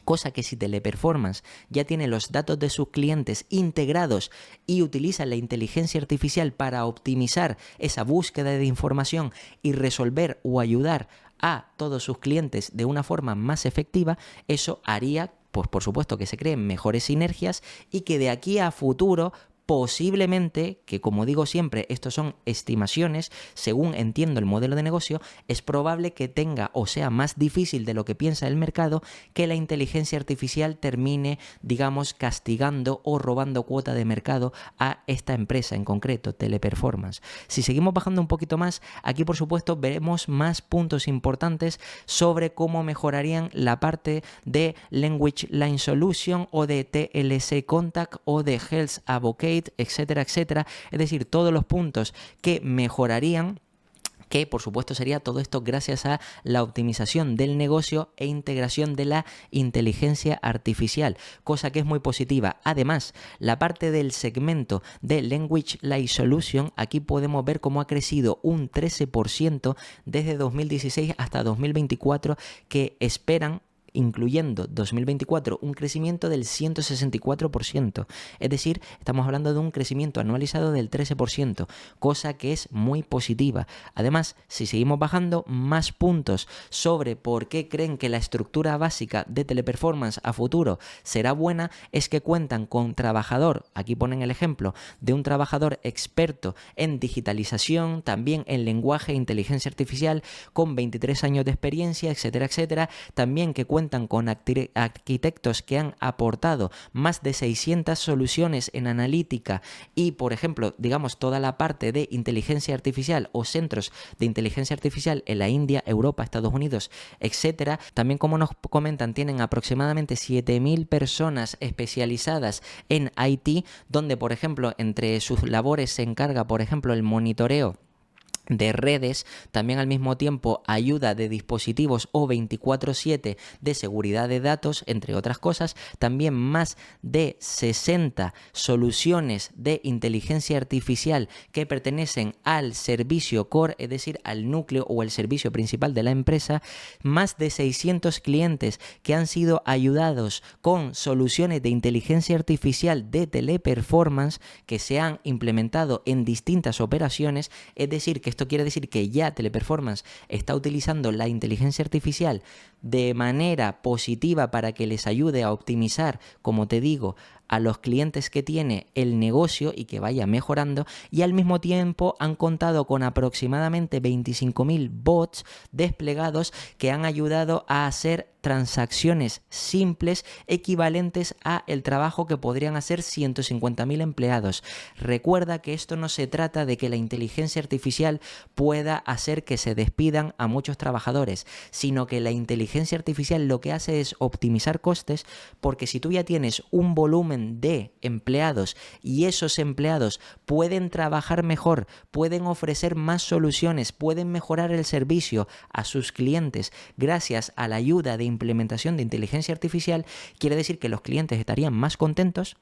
S1: Cosa que si Teleperformance ya tiene los datos de sus clientes integrados y utiliza la inteligencia artificial para optimizar esa búsqueda de información y resolver o ayudar a todos sus clientes de una forma más efectiva, eso haría, pues por supuesto, que se creen mejores sinergias y que de aquí a futuro posiblemente, que como digo siempre, estos son estimaciones, según entiendo el modelo de negocio, es probable que tenga o sea más difícil de lo que piensa el mercado que la inteligencia artificial termine, digamos, castigando o robando cuota de mercado a esta empresa en concreto, Teleperformance. Si seguimos bajando un poquito más, aquí por supuesto veremos más puntos importantes sobre cómo mejorarían la parte de Language Line Solution o de TLC Contact o de Health Advocate, etcétera, etcétera. Es decir, todos los puntos que mejorarían, que por supuesto sería todo esto gracias a la optimización del negocio e integración de la inteligencia artificial, cosa que es muy positiva. Además, la parte del segmento de Language Line Solution, aquí podemos ver cómo ha crecido un 13% desde 2016 hasta 2024, que esperan, incluyendo 2024, un crecimiento del 164%. Es decir, estamos hablando de un crecimiento anualizado del 13%, cosa que es muy positiva. Además, si seguimos bajando, más puntos sobre por qué creen que la estructura básica de Teleperformance a futuro será buena, es que cuentan con trabajador, aquí ponen el ejemplo, de un trabajador experto en digitalización, también en lenguaje e inteligencia artificial, con 23 años de experiencia, etcétera, etcétera. También que cuentan con arquitectos que han aportado más de 600 soluciones en analítica y, por ejemplo, digamos, toda la parte de inteligencia artificial o centros de inteligencia artificial en la India, Europa, Estados Unidos, etcétera. También, como nos comentan, tienen aproximadamente 7.000 personas especializadas en IT, donde, por ejemplo, entre sus labores se encarga, por ejemplo, el monitoreo de redes, también al mismo tiempo ayuda de dispositivos o 24/7 de seguridad de datos, entre otras cosas. También más de 60 soluciones de inteligencia artificial que pertenecen al servicio core, es decir, al núcleo o el servicio principal de la empresa. Más de 600 clientes que han sido ayudados con soluciones de inteligencia artificial de Teleperformance que se han implementado en distintas operaciones. Es decir, que esto quiere decir que ya Teleperformance está utilizando la inteligencia artificial de manera positiva para que les ayude a optimizar, como te digo, a los clientes que tiene el negocio y que vaya mejorando, y al mismo tiempo han contado con aproximadamente 25.000 bots desplegados que han ayudado a hacer transacciones simples equivalentes a el trabajo que podrían hacer 150.000 empleados. Recuerda que esto no se trata de que la inteligencia artificial pueda hacer que se despidan a muchos trabajadores, sino que la inteligencia artificial lo que hace es optimizar costes, porque si tú ya tienes un volumen de empleados y esos empleados pueden trabajar mejor, pueden ofrecer más soluciones, pueden mejorar el servicio a sus clientes gracias a la ayuda de implementación de inteligencia artificial, quiere decir que los clientes estarían más contentos.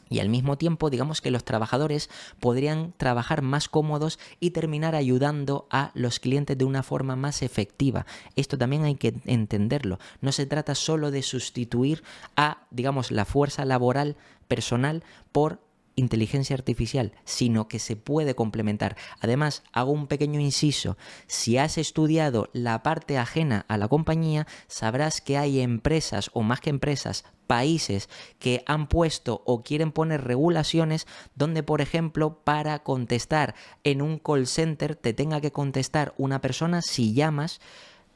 S1: Y al mismo tiempo, digamos que los trabajadores podrían trabajar más cómodos y terminar ayudando a los clientes de una forma más efectiva. Esto también hay que entenderlo. No se trata solo de sustituir a, digamos, la fuerza laboral personal por inteligencia artificial, sino que se puede complementar. Además, hago un pequeño inciso. Si has estudiado la parte ajena a la compañía, sabrás que hay empresas, o más que empresas, países que han puesto o quieren poner regulaciones donde, por ejemplo, para contestar en un call center te tenga que contestar una persona si llamas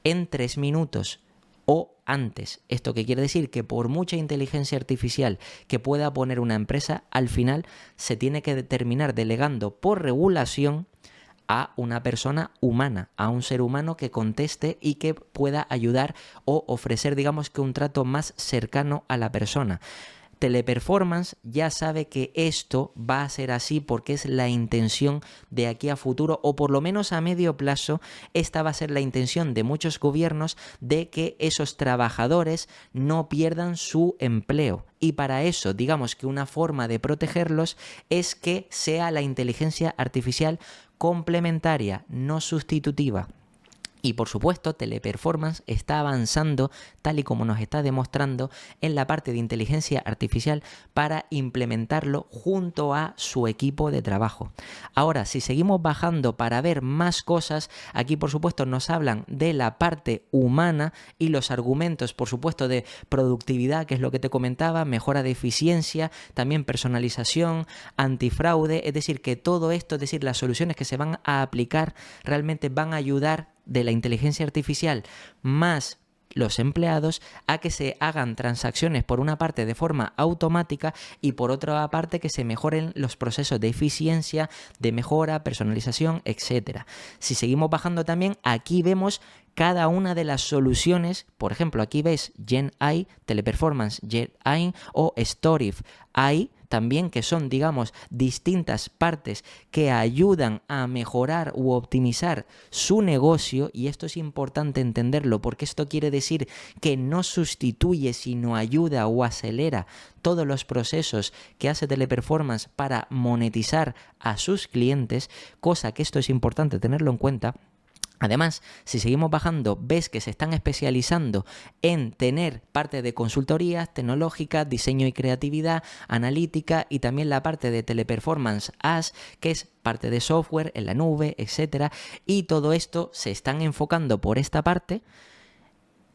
S1: en 3 minutos o antes. ¿Esto qué quiere decir? Que por mucha inteligencia artificial que pueda poner una empresa, al final se tiene que terminar delegando por regulación a una persona humana, a un ser humano que conteste y que pueda ayudar o ofrecer, digamos, que un trato más cercano a la persona. Teleperformance ya sabe que esto va a ser así porque es la intención de aquí a futuro, o por lo menos a medio plazo, esta va a ser la intención de muchos gobiernos, de que esos trabajadores no pierdan su empleo. Y para eso, digamos que una forma de protegerlos es que sea la inteligencia artificial complementaria, no sustitutiva. Y por supuesto, Teleperformance está avanzando, tal y como nos está demostrando, en la parte de inteligencia artificial para implementarlo junto a su equipo de trabajo. Ahora, si seguimos bajando para ver más cosas, aquí por supuesto nos hablan de la parte humana y los argumentos, por supuesto, de productividad, que es lo que te comentaba, mejora de eficiencia, también personalización, antifraude, es decir, que todo esto, es decir, las soluciones que se van a aplicar realmente van a ayudar de la inteligencia artificial más los empleados a que se hagan transacciones por una parte de forma automática y por otra parte que se mejoren los procesos de eficiencia, de mejora, personalización, etcétera. Si seguimos bajando también, aquí vemos cada una de las soluciones. Por ejemplo, aquí ves Gen AI, Teleperformance Gen AI o Storif AI también, que son, digamos, distintas partes que ayudan a mejorar u optimizar su negocio, y esto es importante entenderlo porque esto quiere decir que no sustituye sino ayuda o acelera todos los procesos que hace Teleperformance para monetizar a sus clientes, cosa que esto es importante tenerlo en cuenta. Además, si seguimos bajando, ves que se están especializando en tener parte de consultorías tecnológicas, diseño y creatividad, analítica y también la parte de Teleperformance AS, que es parte de software en la nube, etcétera. Y todo esto se están enfocando por esta parte.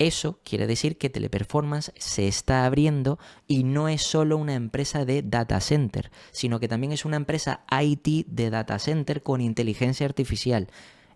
S1: Eso quiere decir que Teleperformance se está abriendo y no es solo una empresa de data center, sino que también es una empresa IT de data center con inteligencia artificial.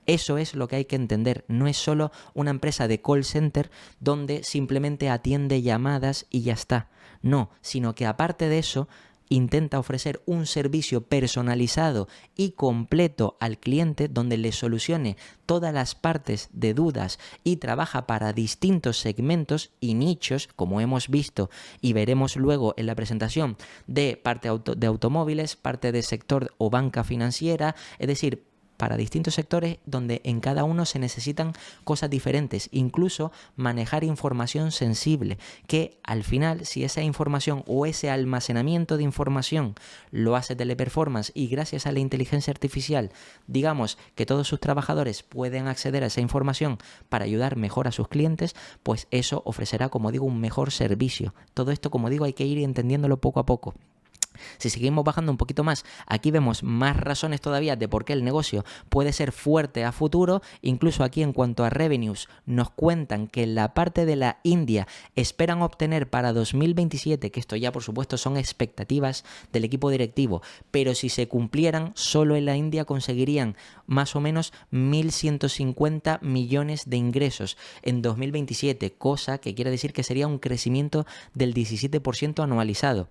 S1: Eso es lo que hay que entender, no es solo una empresa de call center donde simplemente atiende llamadas y ya está. No, sino que aparte de eso intenta ofrecer un servicio personalizado y completo al cliente donde le solucione todas las partes de dudas y trabaja para distintos segmentos y nichos, como hemos visto y veremos luego en la presentación, de parte de automóviles, parte del sector o banca financiera, es decir, para distintos sectores donde en cada uno se necesitan cosas diferentes, incluso manejar información sensible, que al final, si esa información o ese almacenamiento de información lo hace Teleperformance y gracias a la inteligencia artificial, digamos que todos sus trabajadores pueden acceder a esa información para ayudar mejor a sus clientes, pues eso ofrecerá, como digo, un mejor servicio. Todo esto, como digo, hay que ir entendiéndolo poco a poco. Si seguimos bajando un poquito más, aquí vemos más razones todavía de por qué el negocio puede ser fuerte a futuro. Incluso aquí en cuanto a revenues nos cuentan que en la parte de la India esperan obtener para 2027, que esto ya por supuesto son expectativas del equipo directivo, pero si se cumplieran, solo en la India conseguirían más o menos 1.150 millones de ingresos en 2027, cosa que quiere decir que sería un crecimiento del 17% anualizado.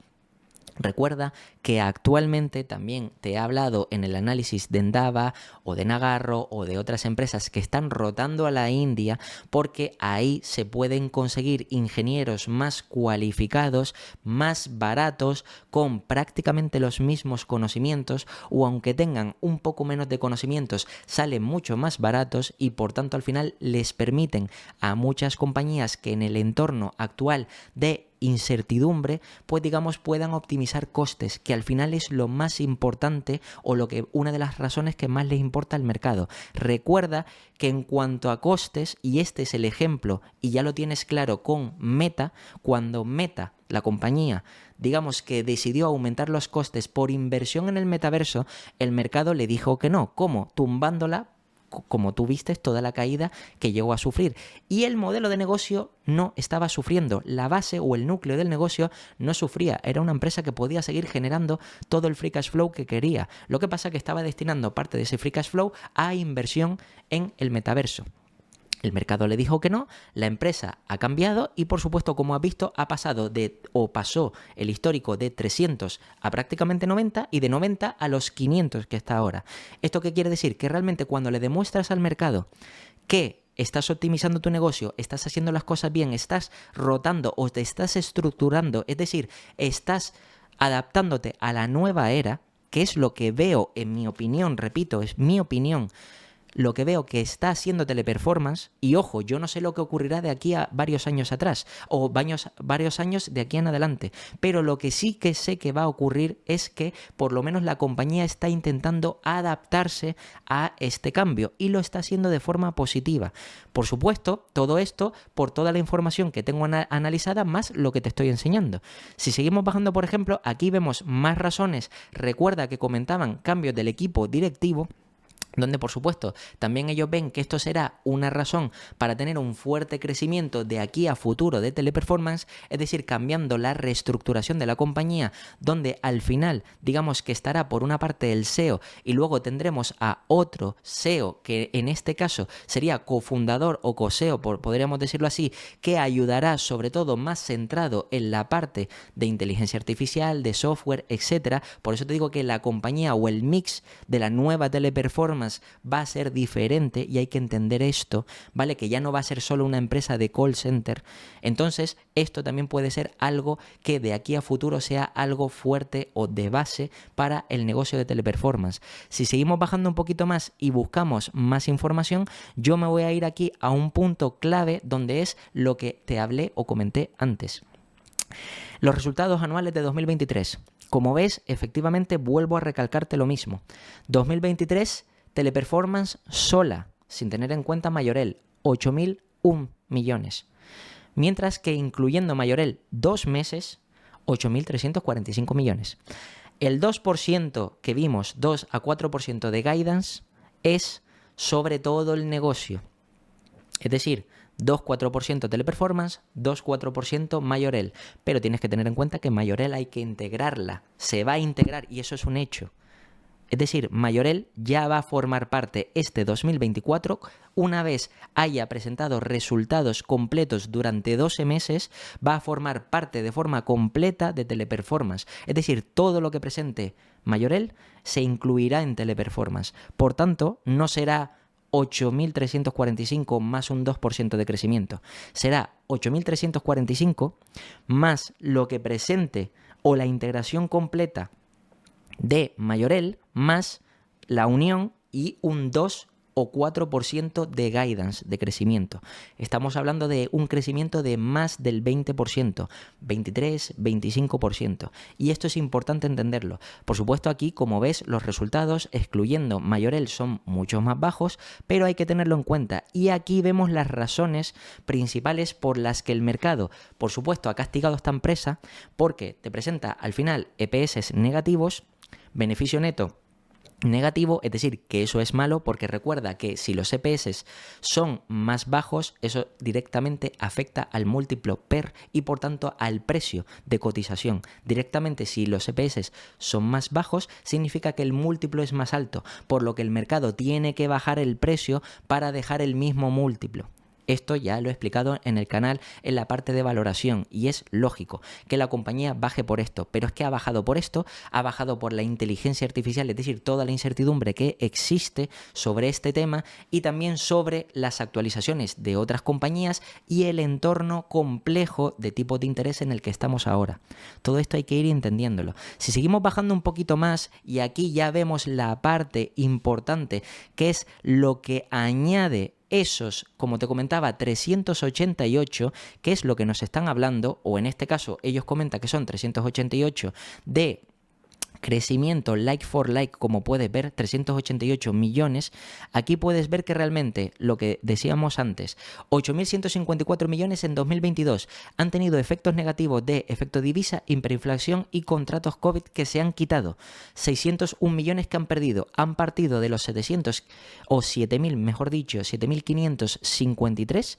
S1: Recuerda que actualmente también te he hablado en el análisis de Endava o de Nagarro o de otras empresas que están rotando a la India porque ahí se pueden conseguir ingenieros más cualificados, más baratos, con prácticamente los mismos conocimientos, o aunque tengan un poco menos de conocimientos, salen mucho más baratos y por tanto al final les permiten a muchas compañías que en el entorno actual de incertidumbre, pues digamos puedan optimizar costes, que al final es lo más importante o una de las razones que más les importa al mercado. Recuerda que en cuanto a costes, y este es el ejemplo y ya lo tienes claro con Meta, cuando Meta, la compañía, digamos que decidió aumentar los costes por inversión en el metaverso, el mercado le dijo que no. ¿Cómo? Tumbándola, como tú viste, toda la caída que llegó a sufrir. Y el modelo de negocio no estaba sufriendo. La base o el núcleo del negocio no sufría. Era una empresa que podía seguir generando todo el free cash flow que quería. Lo que pasa es que estaba destinando parte de ese free cash flow a inversión en el metaverso. El mercado le dijo que no, la empresa ha cambiado y por supuesto, como has visto, pasó el histórico de 300 a prácticamente 90 y de 90 a los 500 que está ahora. ¿Esto qué quiere decir? Que realmente cuando le demuestras al mercado que estás optimizando tu negocio, estás haciendo las cosas bien, estás rotando o te estás estructurando, es decir, estás adaptándote a la nueva era, que es lo que veo, en mi opinión, repito, es mi opinión, lo que veo que está haciendo Teleperformance, y ojo, yo no sé lo que ocurrirá de aquí a varios años atrás, o varios años de aquí en adelante, pero lo que sí que sé que va a ocurrir es que por lo menos la compañía está intentando adaptarse a este cambio, y lo está haciendo de forma positiva. Por supuesto, todo esto por toda la información que tengo analizada, más lo que te estoy enseñando. Si seguimos bajando, por ejemplo, aquí vemos más razones. Recuerda que comentaban cambios del equipo directivo, donde por supuesto también ellos ven que esto será una razón para tener un fuerte crecimiento de aquí a futuro de Teleperformance, es decir, cambiando la reestructuración de la compañía, donde al final digamos que estará por una parte el SEO y luego tendremos a otro SEO que en este caso sería cofundador o co-SEO, podríamos decirlo así, que ayudará sobre todo más centrado en la parte de inteligencia artificial, de software, etcétera. Por eso te digo que la compañía o el mix de la nueva Teleperformance va a ser diferente y hay que entender esto, ¿vale? Que ya no va a ser solo una empresa de call center. Entonces, esto también puede ser algo que de aquí a futuro sea algo fuerte o de base para el negocio de Teleperformance. Si seguimos bajando un poquito más y buscamos más información, yo me voy a ir aquí a un punto clave donde es lo que te hablé o comenté antes. Los resultados anuales de 2023. Como ves, efectivamente vuelvo a recalcarte lo mismo. 2023, Teleperformance sola, sin tener en cuenta Mayorel, 8.001 millones. Mientras que incluyendo Mayorel 2 meses, 8.345 millones. El 2% que vimos, 2 a 4% de guidance, es sobre todo el negocio. Es decir, 2,4% Teleperformance, 2,4% Mayorel. Pero tienes que tener en cuenta que Mayorel hay que integrarla. Se va a integrar y eso es un hecho. Es decir, Mayorel ya va a formar parte este 2024, una vez haya presentado resultados completos durante 12 meses, va a formar parte de forma completa de Teleperformance. Es decir, todo lo que presente Mayorel se incluirá en Teleperformance. Por tanto, no será 8.345 más un 2% de crecimiento. Será 8.345 más lo que presente o la integración completa de Mayorel más la unión y un 2 o 4% de guidance, de crecimiento. Estamos hablando de un crecimiento de más del 20%, 23, 25%. Y esto es importante entenderlo. Por supuesto, aquí, como ves, los resultados, excluyendo Mayorel, son mucho más bajos, pero hay que tenerlo en cuenta. Y aquí vemos las razones principales por las que el mercado, por supuesto, ha castigado a esta empresa, porque te presenta al final EPS negativos, beneficio neto negativo, es decir, que eso es malo, porque recuerda que si los EPS son más bajos, eso directamente afecta al múltiplo PER y por tanto al precio de cotización. Directamente, si los EPS son más bajos, significa que el múltiplo es más alto, por lo que el mercado tiene que bajar el precio para dejar el mismo múltiplo. Esto ya lo he explicado en el canal en la parte de valoración y es lógico que la compañía baje por esto, pero es que ha bajado por esto, ha bajado por la inteligencia artificial, es decir, toda la incertidumbre que existe sobre este tema y también sobre las actualizaciones de otras compañías y el entorno complejo de tipo de interés en el que estamos ahora. Todo esto hay que ir entendiéndolo. Si seguimos bajando un poquito más y aquí ya vemos la parte importante que es lo que añade esos, como te comentaba, 388, que es lo que nos están hablando, o en este caso ellos comentan que son 388 de crecimiento like for like, como puedes ver, 388 millones. Aquí puedes ver que realmente lo que decíamos antes, 8.154 millones en 2022 han tenido efectos negativos de efecto divisa, hiperinflación y contratos COVID que se han quitado. 601 millones que han perdido, han partido de los 700 o 7.000, mejor dicho, 7.553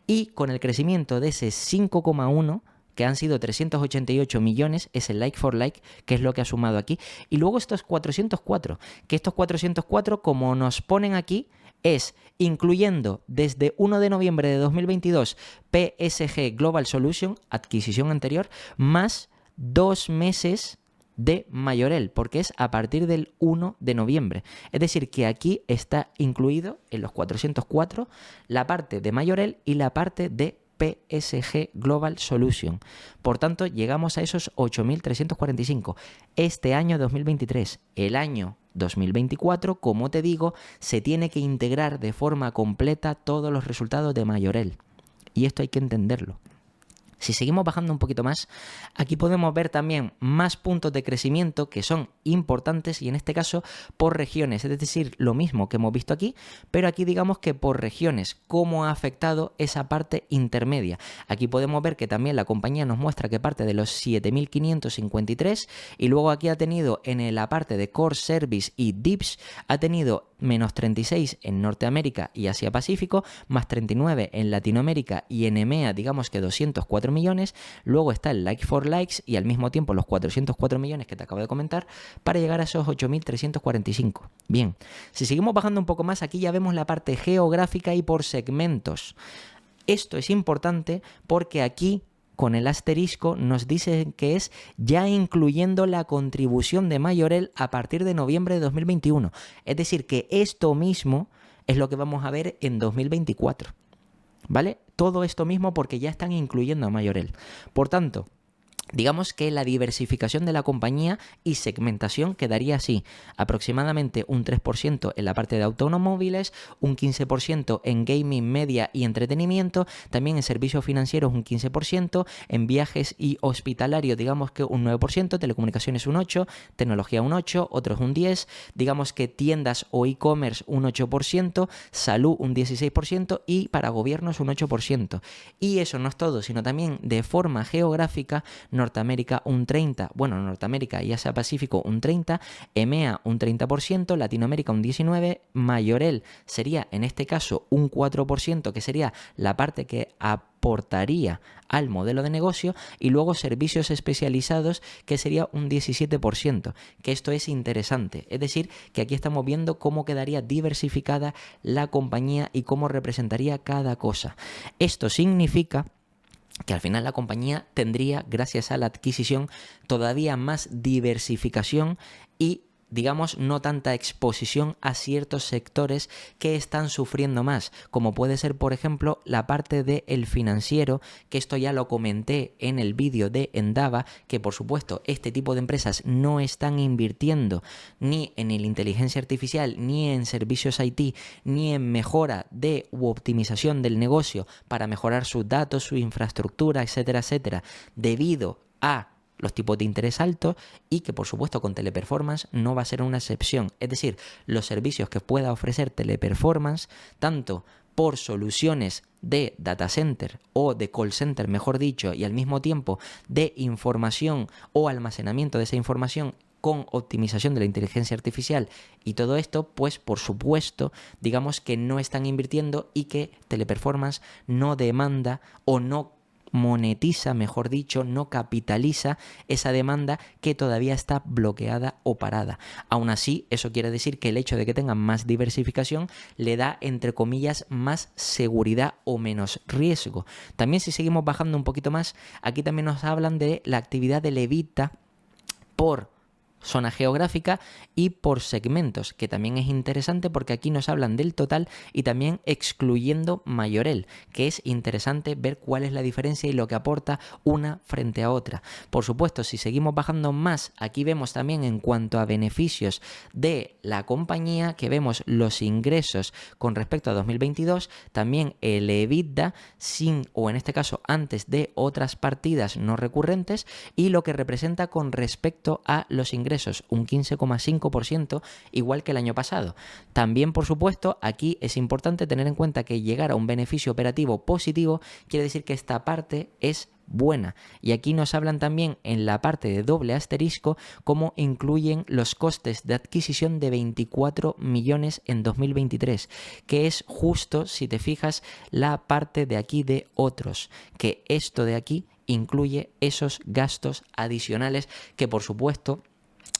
S1: y con el crecimiento de ese 5,1 que han sido 388 millones, es el like for like, que es lo que ha sumado aquí. Y luego estos 404, que estos 404, como nos ponen aquí, es incluyendo desde 1 de noviembre de 2022 PSG Global Solution, adquisición anterior, más 2 meses de Mayorel, porque es a partir del 1 de noviembre. Es decir, que aquí está incluido en los 404 la parte de Mayorel y la parte de PSG Global Solution. Por tanto, llegamos a esos 8.345. Este año 2023, el año 2024, como te digo, se tiene que integrar de forma completa todos los resultados de Mayorel. Y esto hay que entenderlo. Si seguimos bajando un poquito más, aquí podemos ver también más puntos de crecimiento que son importantes y en este caso por regiones, es decir, lo mismo que hemos visto aquí, pero aquí digamos que por regiones, cómo ha afectado esa parte intermedia. Aquí podemos ver que también la compañía nos muestra que parte de los 7.553 y luego aquí ha tenido en la parte de Core Service y Dips, ha tenido menos 36 en Norteamérica y Asia Pacífico, más 39 en Latinoamérica y en EMEA, digamos que 204 millones, luego está el Like for Likes y al mismo tiempo los 404 millones que te acabo de comentar para llegar a esos 8.345. Bien, si seguimos bajando un poco más, aquí ya vemos la parte geográfica y por segmentos. Esto es importante porque aquí con el asterisco nos dicen que es ya incluyendo la contribución de Mayorel a partir de noviembre de 2021. Es decir, que esto mismo es lo que vamos a ver en 2024. ¿Vale? Todo esto mismo porque ya están incluyendo a Mayorel. Por tanto, digamos que la diversificación de la compañía y segmentación quedaría así, aproximadamente un 3% en la parte de automóviles, un 15% en gaming, media y entretenimiento, también en servicios financieros un 15%, en viajes y hospitalario digamos que un 9%, telecomunicaciones un 8%, tecnología un 8%, otros un 10%, digamos que tiendas o e-commerce un 8%, salud un 16% y para gobiernos un 8%. Y eso no es todo, sino también de forma geográfica, Norteamérica un 30%, bueno, Norteamérica y Asia Pacífico un 30%, EMEA un 30%, Latinoamérica un 19%, Mayorel sería en este caso un 4%, que sería la parte que aportaría al modelo de negocio, y luego servicios especializados que sería un 17%, que esto es interesante, es decir, que aquí estamos viendo cómo quedaría diversificada la compañía y cómo representaría cada cosa. Esto significa que al final la compañía tendría, gracias a la adquisición, todavía más diversificación y digamos, no tanta exposición a ciertos sectores que están sufriendo más, como puede ser, por ejemplo, la parte del financiero, que esto ya lo comenté en el vídeo de Endava, que por supuesto este tipo de empresas no están invirtiendo ni en la inteligencia artificial, ni en servicios IT, ni en mejora de u optimización del negocio para mejorar sus datos, su infraestructura, etcétera, etcétera, debido a los tipos de interés altos y que por supuesto con Teleperformance no va a ser una excepción. Es decir, los servicios que pueda ofrecer Teleperformance, tanto por soluciones de data center o de call center, mejor dicho, y al mismo tiempo de información o almacenamiento de esa información con optimización de la inteligencia artificial y todo esto, pues por supuesto, digamos que no están invirtiendo y que Teleperformance no demanda o no monetiza, mejor dicho, no capitaliza esa demanda que todavía está bloqueada o parada. Aún así, eso quiere decir que el hecho de que tengan más diversificación le da, entre comillas, más seguridad o menos riesgo. También si seguimos bajando un poquito más, aquí también nos hablan de la actividad del EBITDA por zona geográfica y por segmentos, que también es interesante porque aquí nos hablan del total y también excluyendo Mayorel, que es interesante ver cuál es la diferencia y lo que aporta una frente a otra. Por supuesto, si seguimos bajando más, aquí vemos también en cuanto a beneficios de la compañía, que vemos los ingresos con respecto a 2022, también el EBITDA sin, o en este caso antes de otras partidas no recurrentes, y lo que representa con respecto a los ingresos, un 15,5%, igual que el año pasado. También, por supuesto, aquí es importante tener en cuenta que llegar a un beneficio operativo positivo quiere decir que esta parte es buena. Y aquí nos hablan también en la parte de doble asterisco cómo incluyen los costes de adquisición de 24 millones en 2023, que es justo, si te fijas, la parte de aquí de otros, que esto de aquí incluye esos gastos adicionales que por supuesto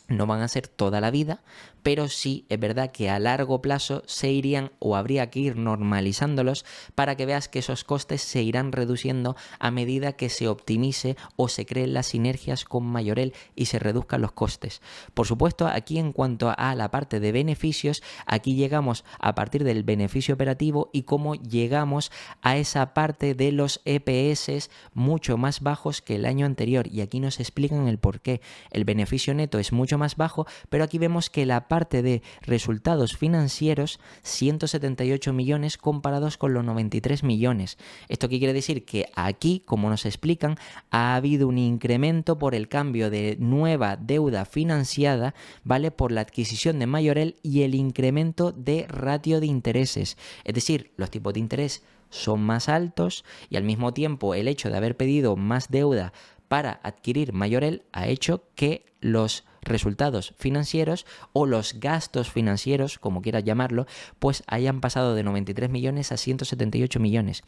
S1: no van a ser toda la vida, pero sí es verdad que a largo plazo se irían o habría que ir normalizándolos para que veas que esos costes se irán reduciendo a medida que se optimice o se creen las sinergias con Mayorel y se reduzcan los costes. Por supuesto, aquí en cuanto a la parte de beneficios, aquí llegamos a partir del beneficio operativo y cómo llegamos a esa parte de los EPS mucho más bajos que el año anterior, y aquí nos explican el por qué. El beneficio neto es mucho más bajo, pero aquí vemos que la parte de resultados financieros, 178 millones comparados con los 93 millones. ¿Esto qué quiere decir? Que aquí, como nos explican, ha habido un incremento por el cambio de nueva deuda financiada, ¿vale? Por la adquisición de Mayorel y el incremento de ratio de intereses. Es decir, los tipos de interés son más altos y al mismo tiempo el hecho de haber pedido más deuda para adquirir Mayorel ha hecho que los resultados financieros o los gastos financieros, como quieras llamarlo, pues hayan pasado de 93 millones a 178 millones.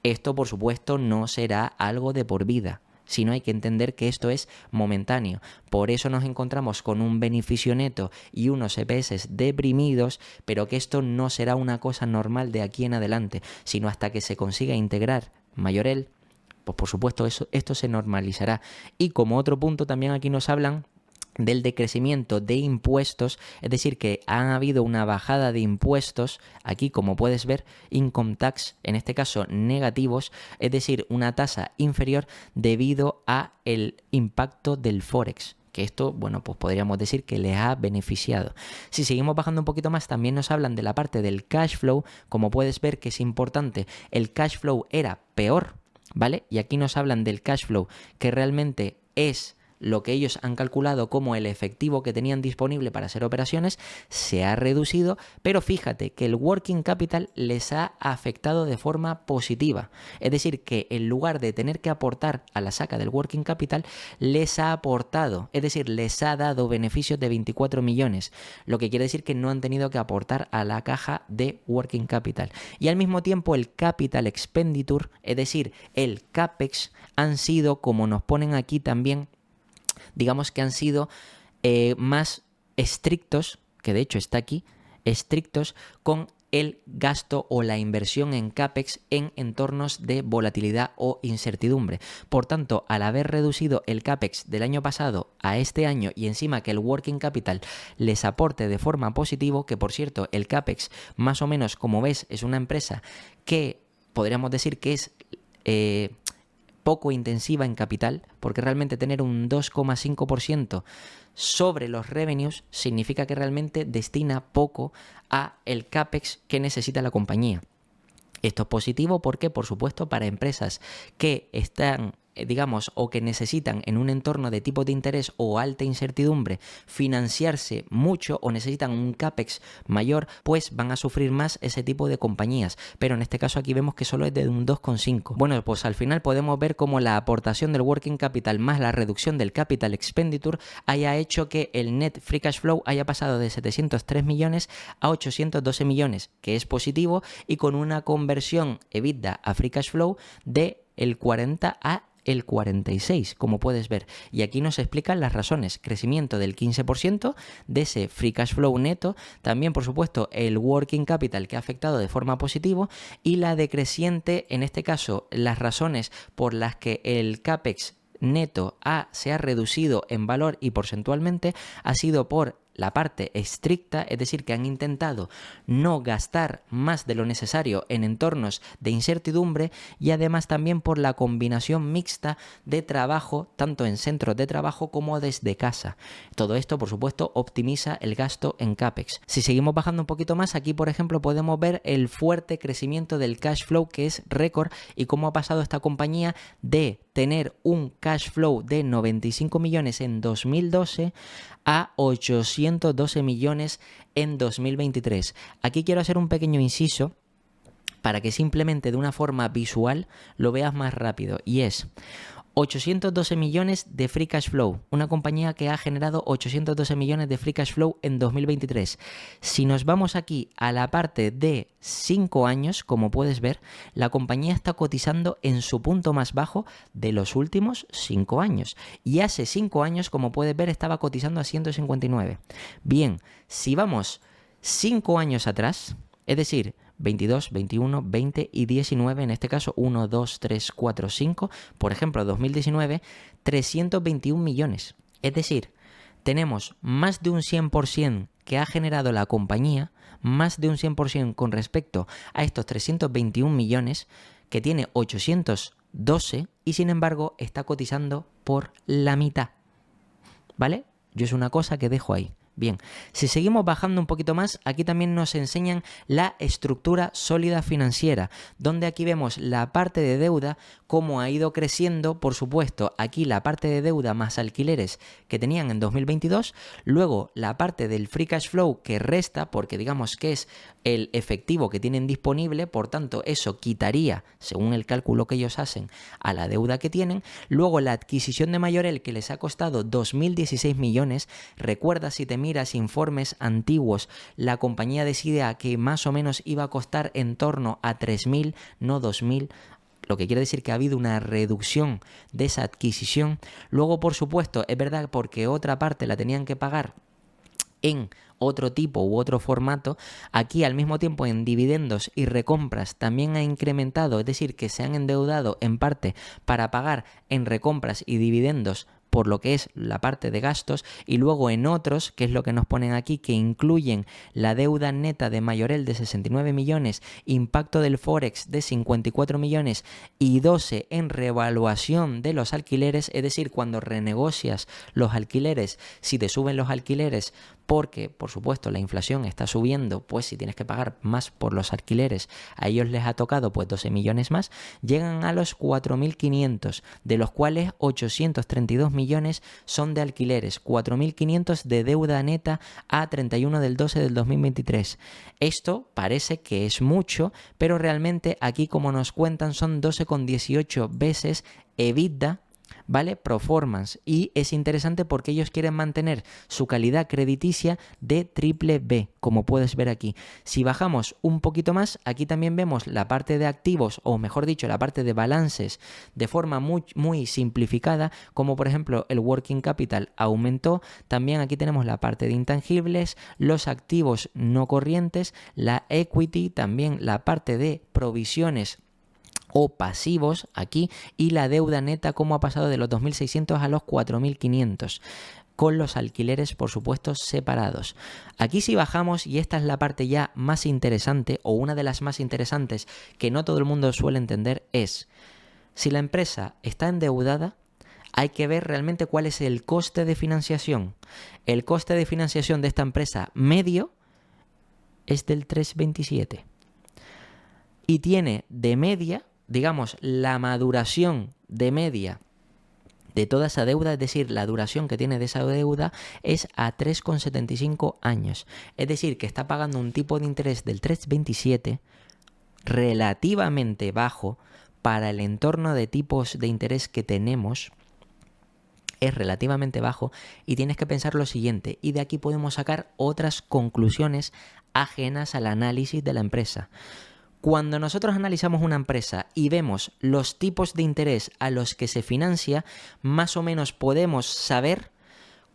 S1: Esto, por supuesto, no será algo de por vida, sino hay que entender que esto es momentáneo. Por eso nos encontramos con un beneficio neto y unos EPS deprimidos, pero que esto no será una cosa normal de aquí en adelante, sino hasta que se consiga integrar Mayorel, pues por supuesto esto se normalizará. Y como otro punto también aquí nos hablan del decrecimiento de impuestos, es decir, que ha habido una bajada de impuestos, aquí como puedes ver, income tax, en este caso negativos, es decir, una tasa inferior debido a el impacto del Forex. Que esto, bueno, pues podríamos decir que les ha beneficiado. Si seguimos bajando un poquito más, también nos hablan de la parte del cash flow. Como puedes ver que es importante, el cash flow era peor, ¿vale? Y aquí nos hablan del cash flow, que realmente es lo que ellos han calculado como el efectivo que tenían disponible para hacer operaciones, se ha reducido, pero fíjate que el working capital les ha afectado de forma positiva. Es decir, que en lugar de tener que aportar a la saca del working capital, les ha aportado, es decir, les ha dado beneficios de 24 millones, lo que quiere decir que no han tenido que aportar a la caja de working capital. Y al mismo tiempo el capital expenditure, es decir, el CAPEX, han sido, como nos ponen aquí también, digamos que han sido más estrictos, que de hecho está aquí, estrictos con el gasto o la inversión en CAPEX en entornos de volatilidad o incertidumbre. Por tanto, al haber reducido el CAPEX del año pasado a este año y encima que el working capital les aporte de forma positiva, que por cierto, el CAPEX más o menos, como ves, es una empresa que podríamos decir que es poco intensiva en capital, porque realmente tener un 2,5% sobre los revenues significa que realmente destina poco a el CAPEX que necesita la compañía. Esto es positivo porque, por supuesto, para empresas que están, digamos, o que necesitan en un entorno de tipo de interés o alta incertidumbre financiarse mucho o necesitan un CAPEX mayor, pues van a sufrir más ese tipo de compañías. Pero en este caso aquí vemos que solo es de un 2,5. Bueno, pues al final podemos ver cómo la aportación del working capital más la reducción del capital expenditure haya hecho que el net free cash flow haya pasado de 703 millones a 812 millones, que es positivo, y con una conversión EBITDA a free cash flow de el 40 a el 46, como puedes ver. Y aquí nos explican las razones: crecimiento del 15% de ese free cash flow neto, también por supuesto el working capital que ha afectado de forma positiva, y la decreciente, en este caso las razones por las que el CAPEX neto se ha reducido en valor y porcentualmente ha sido por la parte estricta, es decir, que han intentado no gastar más de lo necesario en entornos de incertidumbre, y además también por la combinación mixta de trabajo, tanto en centros de trabajo como desde casa. Todo esto, por supuesto, optimiza el gasto en CAPEX. Si seguimos bajando un poquito más, aquí, por ejemplo, podemos ver el fuerte crecimiento del cash flow, que es récord, y cómo ha pasado esta compañía de tener un cash flow de 95 millones en 2012 a 812 millones en 2023. Aquí quiero hacer un pequeño inciso para que simplemente de una forma visual lo veas más rápido, y es: 812 millones de free cash flow, una compañía que ha generado 812 millones de free cash flow en 2023. Si nos vamos aquí a la parte de 5 años, como puedes ver, la compañía está cotizando en su punto más bajo de los últimos 5 años. Y hace 5 años, como puedes ver, estaba cotizando a 159. Bien, si vamos 5 años atrás, es decir, 22, 21, 20 y 19, en este caso 1, 2, 3, 4, 5, por ejemplo 2019, 321 millones. Es decir, tenemos más de un 100% que ha generado la compañía, más de un 100% con respecto a estos 321 millones que tiene 812 y sin embargo está cotizando por la mitad. ¿Vale? Yo es una cosa que dejo ahí. Bien, si seguimos bajando un poquito más, aquí también nos enseñan la estructura sólida financiera, donde aquí vemos la parte de deuda, cómo ha ido creciendo, por supuesto, aquí la parte de deuda más alquileres que tenían en 2022, luego la parte del free cash flow que resta, porque digamos que es el efectivo que tienen disponible, por tanto eso quitaría, según el cálculo que ellos hacen, a la deuda que tienen, luego la adquisición de Majorel que les ha costado 2.016 millones, recuerda si te miras informes antiguos, la compañía decide a que más o menos iba a costar en torno a 3.000, no 2.000, lo que quiere decir que ha habido una reducción de esa adquisición. Luego, por supuesto, es verdad porque otra parte la tenían que pagar en otro tipo u otro formato, aquí al mismo tiempo en dividendos y recompras también ha incrementado, es decir, que se han endeudado en parte para pagar en recompras y dividendos por lo que es la parte de gastos, y luego en otros, que es lo que nos ponen aquí, que incluyen la deuda neta de Majorel de 69 millones, impacto del Forex de 54 millones y 12 en revaluación de los alquileres, es decir, cuando renegocias los alquileres, si te suben los alquileres porque, por supuesto, la inflación está subiendo, pues si tienes que pagar más por los alquileres, a ellos les ha tocado pues 12 millones más, llegan a los 4.500, de los cuales 832 millones son de alquileres, 4.500 de deuda neta a 31 del 12 del 2023. Esto parece que es mucho, pero realmente aquí, como nos cuentan, son 12,18 veces EBITDA, ¿vale? Performance, y es interesante porque ellos quieren mantener su calidad crediticia de triple B, como puedes ver aquí. Si bajamos un poquito más, aquí también vemos la parte de activos, o mejor dicho, la parte de balances de forma muy simplificada, como por ejemplo el working capital aumentó. También aquí tenemos la parte de intangibles, los activos no corrientes, la equity, también la parte de provisiones o pasivos aquí, y la deuda neta como ha pasado de los 2.600 a los 4.500, con los alquileres por supuesto separados. Aquí si bajamos, y esta es la parte ya más interesante, o una de las más interesantes que no todo el mundo suele entender, es si la empresa está endeudada, hay que ver realmente cuál es el coste de financiación. El coste de financiación de esta empresa medio es del 3,27 y tiene de media, digamos, la maduración de media de toda esa deuda, es decir, la duración que tiene de esa deuda es a 3,75 años. Es decir, que está pagando un tipo de interés del 3,27 relativamente bajo para el entorno de tipos de interés que tenemos. Es relativamente bajo, y tienes que pensar lo siguiente, y de aquí podemos sacar otras conclusiones ajenas al análisis de la empresa. Cuando nosotros analizamos una empresa y vemos los tipos de interés a los que se financia, más o menos podemos saber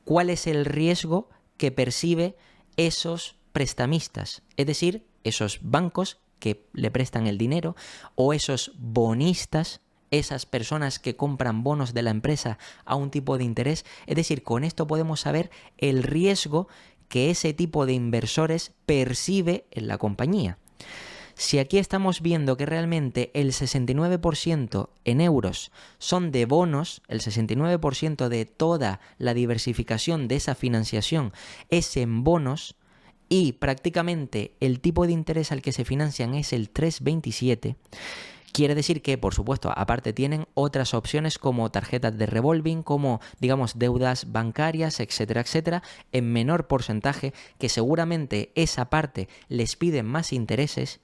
S1: cuál es el riesgo que percibe esos prestamistas, es decir, esos bancos que le prestan el dinero, o esos bonistas, esas personas que compran bonos de la empresa a un tipo de interés. Es decir, con esto podemos saber el riesgo que ese tipo de inversores percibe en la compañía. Si aquí estamos viendo que realmente el 69% en euros son de bonos, el 69% de toda la diversificación de esa financiación es en bonos, y prácticamente el tipo de interés al que se financian es el 3,27, quiere decir que, por supuesto, aparte tienen otras opciones como tarjetas de revolving, como, digamos, deudas bancarias, etcétera, etcétera, en menor porcentaje, que seguramente esa parte les piden más intereses.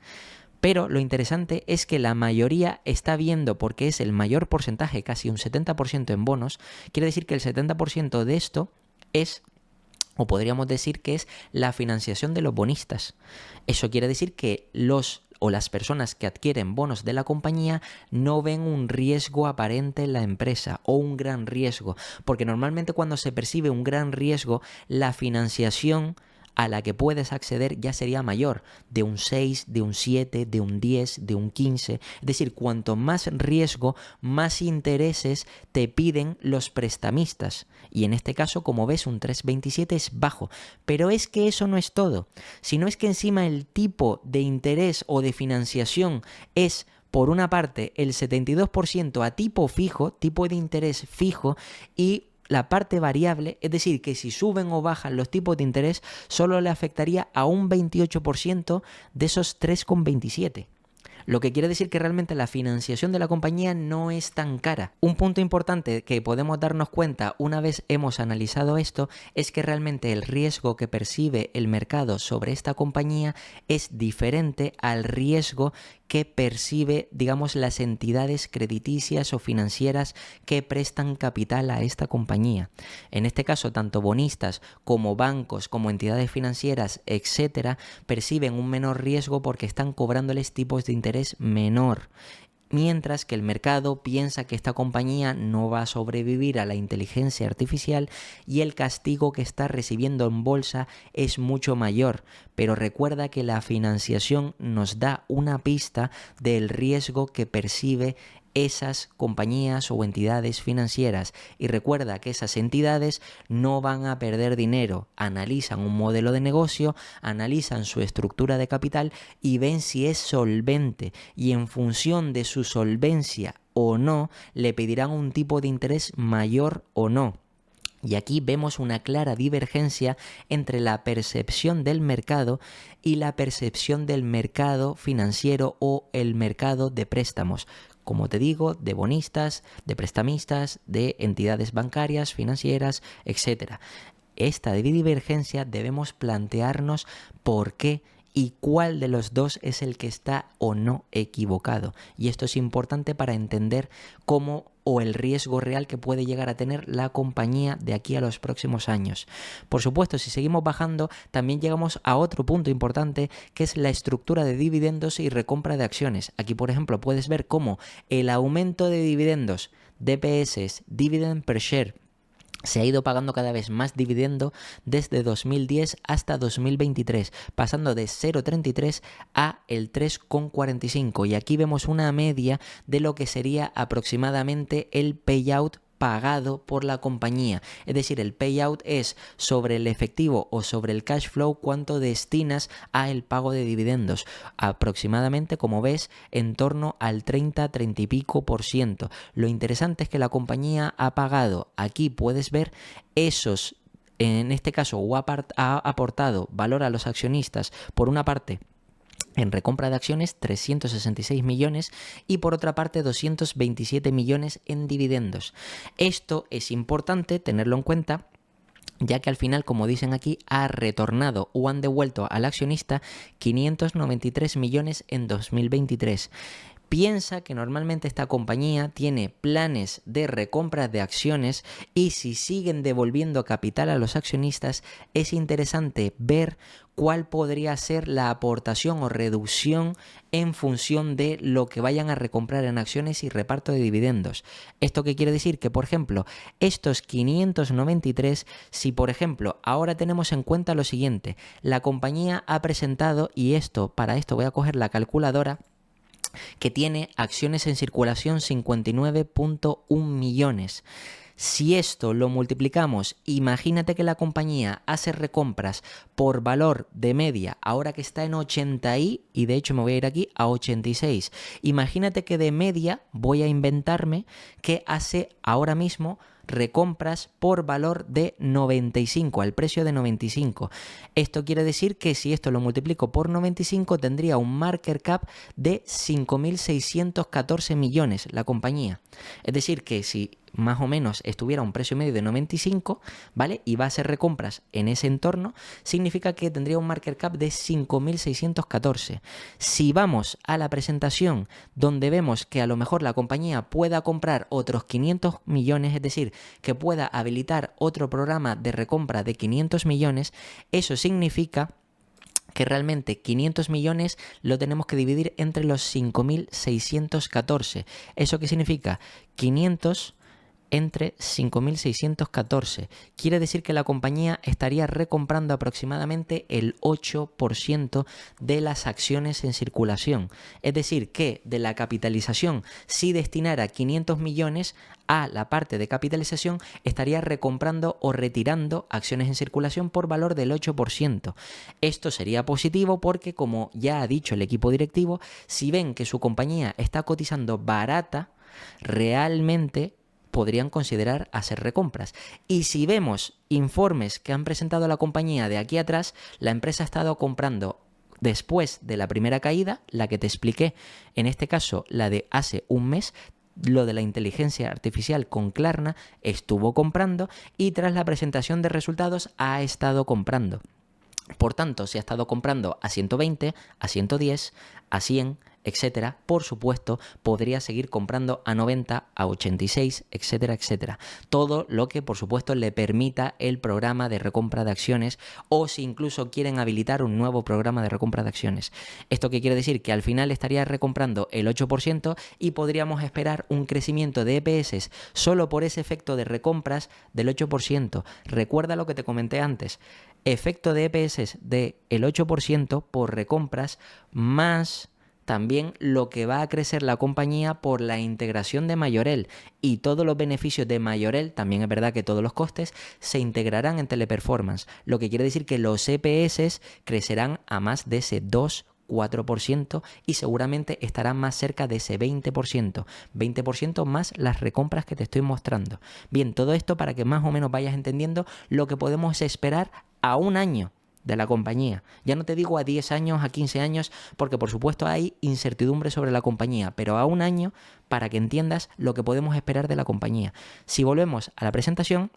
S1: Pero lo interesante es que la mayoría está viendo, porque es el mayor porcentaje, casi un 70% en bonos, quiere decir que el 70% de esto es, o podríamos decir que es la financiación de los bonistas. Eso quiere decir que las personas que adquieren bonos de la compañía no ven un riesgo aparente en la empresa o un gran riesgo, porque normalmente cuando se percibe un gran riesgo, la financiación a la que puedes acceder ya sería mayor, de un 6, de un 7, de un 10, de un 15. Es decir, cuanto más riesgo, más intereses te piden los prestamistas. Y en este caso, como ves, un 3,27 es bajo. Pero es que eso no es todo. Sino es que encima el tipo de interés o de financiación es, por una parte, el 72% a tipo fijo, tipo de interés fijo, y la parte variable, es decir, que si suben o bajan los tipos de interés, solo le afectaría a un 28% de esos 3,27. Lo que quiere decir que realmente la financiación de la compañía no es tan cara. Un punto importante que podemos darnos cuenta una vez hemos analizado esto es que realmente el riesgo que percibe el mercado sobre esta compañía es diferente al riesgo que percibe, digamos, las entidades crediticias o financieras que prestan capital a esta compañía. En este caso, tanto bonistas como bancos, como entidades financieras, etcétera, perciben un menor riesgo porque están cobrándoles tipos de interés menor. Mientras que el mercado piensa que esta compañía no va a sobrevivir a la inteligencia artificial y el castigo que está recibiendo en bolsa es mucho mayor. Pero recuerda que la financiación nos da una pista del riesgo que percibe esas compañías o entidades financieras, y recuerda que esas entidades no van a perder dinero, analizan un modelo de negocio, analizan su estructura de capital y ven si es solvente, y en función de su solvencia o no, le pedirán un tipo de interés mayor o no. Y aquí vemos una clara divergencia entre la percepción del mercado y la percepción del mercado financiero o el mercado de préstamos. Como te digo, de bonistas, de prestamistas, de entidades bancarias, financieras, etc. Esta divergencia debemos plantearnos por qué y cuál de los dos es el que está o no equivocado. Y esto es importante para entender cómo o el riesgo real que puede llegar a tener la compañía de aquí a los próximos años. Por supuesto, si seguimos bajando, también llegamos a otro punto importante, que es la estructura de dividendos y recompra de acciones. Aquí, por ejemplo, puedes ver cómo el aumento de dividendos, DPS, Dividend per Share, se ha ido pagando cada vez más dividendo desde 2010 hasta 2023, pasando de 0,33 a el 3,45. Y aquí vemos una media de lo que sería aproximadamente el payout pagado por la compañía. Es decir, el payout es sobre el efectivo o sobre el cash flow cuánto destinas a el pago de dividendos. Aproximadamente, como ves, en torno al 30 y pico %. Lo interesante es que la compañía ha pagado, aquí puedes ver esos, en este caso, ha aportado valor a los accionistas, por una parte, en recompra de acciones 366 millones y por otra parte 227 millones en dividendos. Esto es importante tenerlo en cuenta, ya que al final, como dicen aquí, ha retornado o han devuelto al accionista 593 millones en 2023. Piensa que normalmente esta compañía tiene planes de recompra de acciones y si siguen devolviendo capital a los accionistas, es interesante ver cuál podría ser la aportación o reducción en función de lo que vayan a recomprar en acciones y reparto de dividendos. ¿Esto qué quiere decir? Que, por ejemplo, estos 593, si por ejemplo ahora tenemos en cuenta lo siguiente, la compañía ha presentado, y para esto voy a coger la calculadora, que tiene acciones en circulación 59,1 millones. Si esto lo multiplicamos, imagínate que la compañía hace recompras por valor de media, ahora que está en 80 y de hecho me voy a ir aquí a 86. Imagínate que de media voy a inventarme que hace ahora mismo recompras por valor de 95, al precio de 95. Esto quiere decir que si esto lo multiplico por 95 tendría un market cap de 5.614 millones la compañía. Es decir que si más o menos estuviera a un precio medio de 95, ¿vale? Y va a hacer recompras en ese entorno, significa que tendría un market cap de 5.614. Si vamos a la presentación donde vemos que a lo mejor la compañía pueda comprar otros 500 millones, es decir, que pueda habilitar otro programa de recompra de 500 millones, eso significa que realmente 500 millones lo tenemos que dividir entre los 5.614. ¿Eso qué significa? 500 entre 5.614. Quiere decir que la compañía estaría recomprando aproximadamente el 8% de las acciones en circulación. Es decir, que de la capitalización, si destinara 500 millones a la parte de capitalización, estaría recomprando o retirando acciones en circulación por valor del 8%. Esto sería positivo porque, como ya ha dicho el equipo directivo, si ven que su compañía está cotizando barata, realmente podrían considerar hacer recompras. Y si vemos informes que han presentado la compañía de aquí atrás, la empresa ha estado comprando después de la primera caída, la que te expliqué, en este caso la de hace un mes, lo de la inteligencia artificial con Klarna, estuvo comprando y tras la presentación de resultados ha estado comprando. Por tanto, si ha estado comprando a 120, a 110, a 100, etcétera, por supuesto, podría seguir comprando a 90, a 86, etcétera, etcétera. Todo lo que, por supuesto, le permita el programa de recompra de acciones o si incluso quieren habilitar un nuevo programa de recompra de acciones. ¿Esto qué quiere decir? Que al final estaría recomprando el 8% y podríamos esperar un crecimiento de EPS solo por ese efecto de recompras del 8%. Recuerda lo que te comenté antes. Efecto de EPS del 8% por recompras más también lo que va a crecer la compañía por la integración de Majorel y todos los beneficios de Majorel, también es verdad que todos los costes se integrarán en Teleperformance, lo que quiere decir que los EPS crecerán a más de ese 4% y seguramente estarán más cerca de ese 20% más las recompras que te estoy mostrando. Bien, todo esto para que más o menos vayas entendiendo lo que podemos esperar a un año de la compañía. Ya no te digo a 10 años, a 15 años, porque por supuesto hay incertidumbre sobre la compañía, pero a un año para que entiendas lo que podemos esperar de la compañía. Si volvemos a la presentación,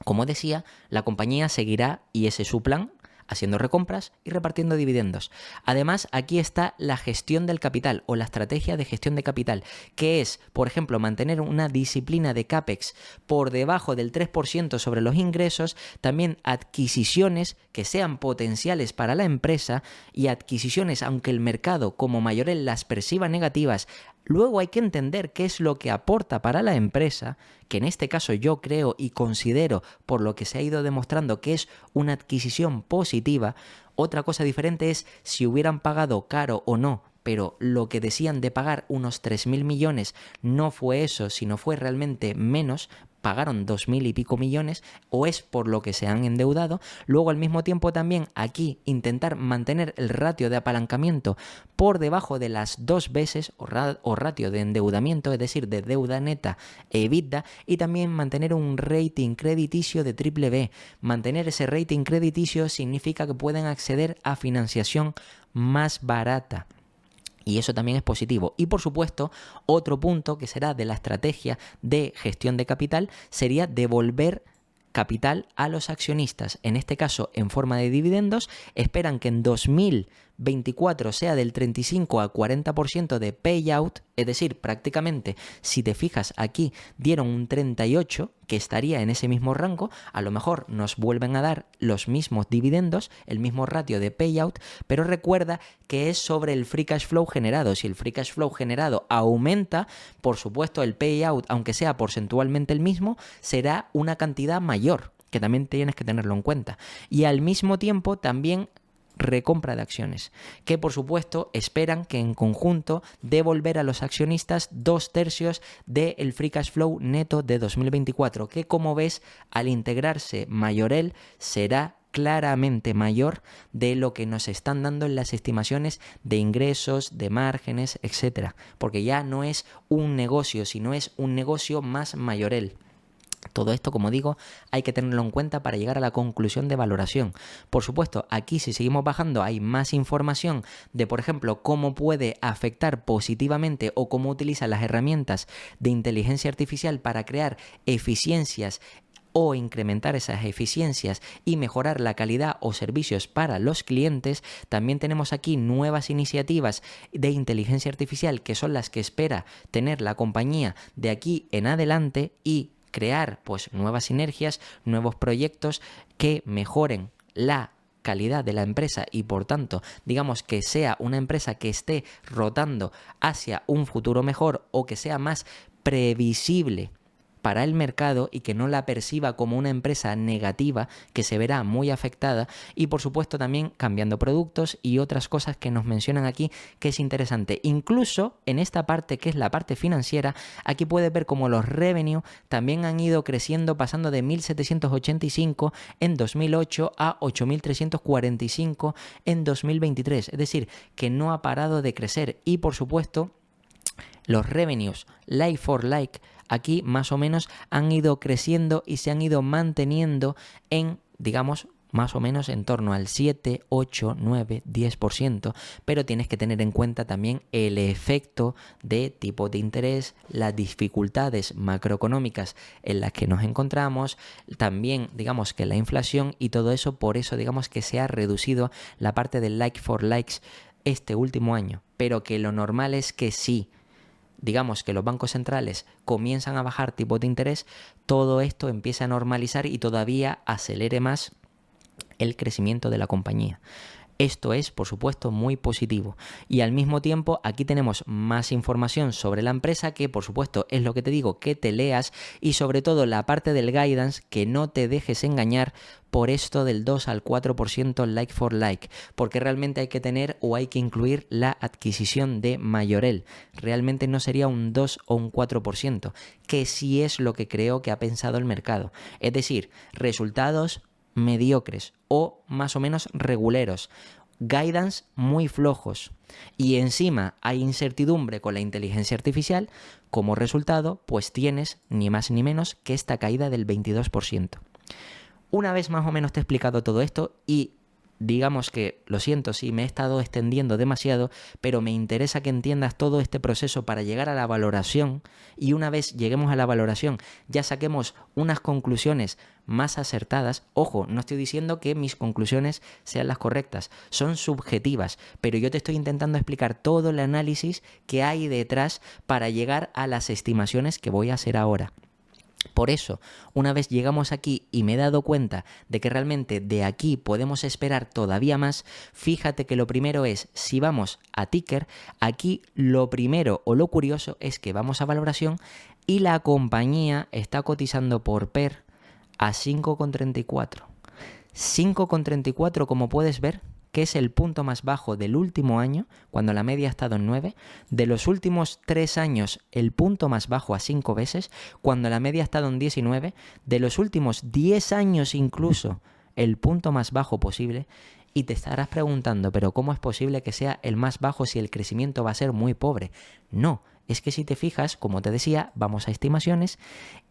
S1: como decía, la compañía seguirá, y ese es su plan, haciendo recompras y repartiendo dividendos. Además, aquí está la gestión del capital o la estrategia de gestión de capital, que es, por ejemplo, mantener una disciplina de CAPEX por debajo del 3% sobre los ingresos, también adquisiciones que sean potenciales para la empresa y adquisiciones, aunque el mercado como Majorel las perciba negativas, luego hay que entender qué es lo que aporta para la empresa, que en este caso yo creo y considero, por lo que se ha ido demostrando, que es una adquisición positiva. Otra cosa diferente es si hubieran pagado caro o no, pero lo que decían de pagar unos 3.000 millones no fue eso, sino fue realmente menos. Pagaron 2.000 y pico millones o es por lo que se han endeudado. Luego al mismo tiempo también aquí intentar mantener el ratio de apalancamiento por debajo de las 2 veces o ratio de endeudamiento, es decir, de deuda neta e EBITDA, y también mantener un rating crediticio de BBB. Mantener ese rating crediticio significa que pueden acceder a financiación más barata. Y eso también es positivo. Y por supuesto, otro punto que será de la estrategia de gestión de capital sería devolver capital a los accionistas. En este caso, en forma de dividendos, esperan que en 2024 sea del 35 a 40% de payout, es decir, prácticamente, si te fijas aquí, dieron un 38, que estaría en ese mismo rango, a lo mejor nos vuelven a dar los mismos dividendos, el mismo ratio de payout, pero recuerda que es sobre el free cash flow generado. Si el free cash flow generado aumenta, por supuesto el payout, aunque sea porcentualmente el mismo, será una cantidad mayor, que también tienes que tenerlo en cuenta. Y al mismo tiempo también recompra de acciones, que por supuesto esperan que en conjunto devolver a los accionistas 2/3 del free cash flow neto de 2024, que como ves al integrarse Majorel será claramente mayor de lo que nos están dando en las estimaciones de ingresos, de márgenes, etcétera, porque ya no es un negocio, sino es un negocio más Majorel. Todo esto, como digo, hay que tenerlo en cuenta para llegar a la conclusión de valoración. Por supuesto, aquí si seguimos bajando hay más información de, por ejemplo, cómo puede afectar positivamente o cómo utiliza las herramientas de inteligencia artificial para crear eficiencias o incrementar esas eficiencias y mejorar la calidad o servicios para los clientes. También tenemos aquí nuevas iniciativas de inteligencia artificial que son las que espera tener la compañía de aquí en adelante y crear pues nuevas sinergias, nuevos proyectos que mejoren la calidad de la empresa y por tanto digamos que sea una empresa que esté rotando hacia un futuro mejor o que sea más previsible para el mercado y que no la perciba como una empresa negativa que se verá muy afectada, y por supuesto también cambiando productos y otras cosas que nos mencionan aquí que es interesante. Incluso en esta parte que es la parte financiera, aquí puedes ver como los revenue también han ido creciendo, pasando de 1.785 en 2008 a 8.345 en 2023, es decir, que no ha parado de crecer. Y por supuesto los revenues like for like aquí más o menos han ido creciendo y se han ido manteniendo en, digamos, más o menos en torno al 7, 8, 9, 10%, pero tienes que tener en cuenta también el efecto de tipo de interés, las dificultades macroeconómicas en las que nos encontramos, también digamos que la inflación y todo eso, por eso digamos que se ha reducido la parte del like for likes este último año, pero que lo normal es que sí, digamos que los bancos centrales comienzan a bajar tipos de interés, todo esto empieza a normalizar y todavía acelere más el crecimiento de la compañía. Esto es, por supuesto, muy positivo. Y al mismo tiempo, aquí tenemos más información sobre la empresa que, por supuesto, es lo que te digo, que te leas y sobre todo la parte del guidance, que no te dejes engañar por esto del 2 al 4% like for like, porque realmente hay que tener o hay que incluir la adquisición de Majorel. Realmente no sería un 2 o un 4%, que sí es lo que creo que ha pensado el mercado. Es decir, resultados mediocres o más o menos reguleros, guidance muy flojos y encima hay incertidumbre con la inteligencia artificial, como resultado pues tienes ni más ni menos que esta caída del 22%. Una vez más o menos te he explicado todo esto y digamos que, lo siento si me he estado extendiendo demasiado, pero me interesa que entiendas todo este proceso para llegar a la valoración y una vez lleguemos a la valoración ya saquemos unas conclusiones más acertadas. Ojo, no estoy diciendo que mis conclusiones sean las correctas, son subjetivas, pero yo te estoy intentando explicar todo el análisis que hay detrás para llegar a las estimaciones que voy a hacer ahora. Por eso, una vez llegamos aquí y me he dado cuenta de que realmente de aquí podemos esperar todavía más, fíjate que lo primero es, si vamos a ticker, aquí lo primero o lo curioso es que vamos a valoración y la compañía está cotizando por PER a 5,34. 5,34, como puedes ver, que es el punto más bajo del último año, cuando la media ha estado en 9, de los últimos 3 años el punto más bajo a 5 veces, cuando la media ha estado en 19, de los últimos 10 años incluso el punto más bajo posible, y te estarás preguntando, pero ¿cómo es posible que sea el más bajo si el crecimiento va a ser muy pobre? No, es que si te fijas, como te decía, vamos a estimaciones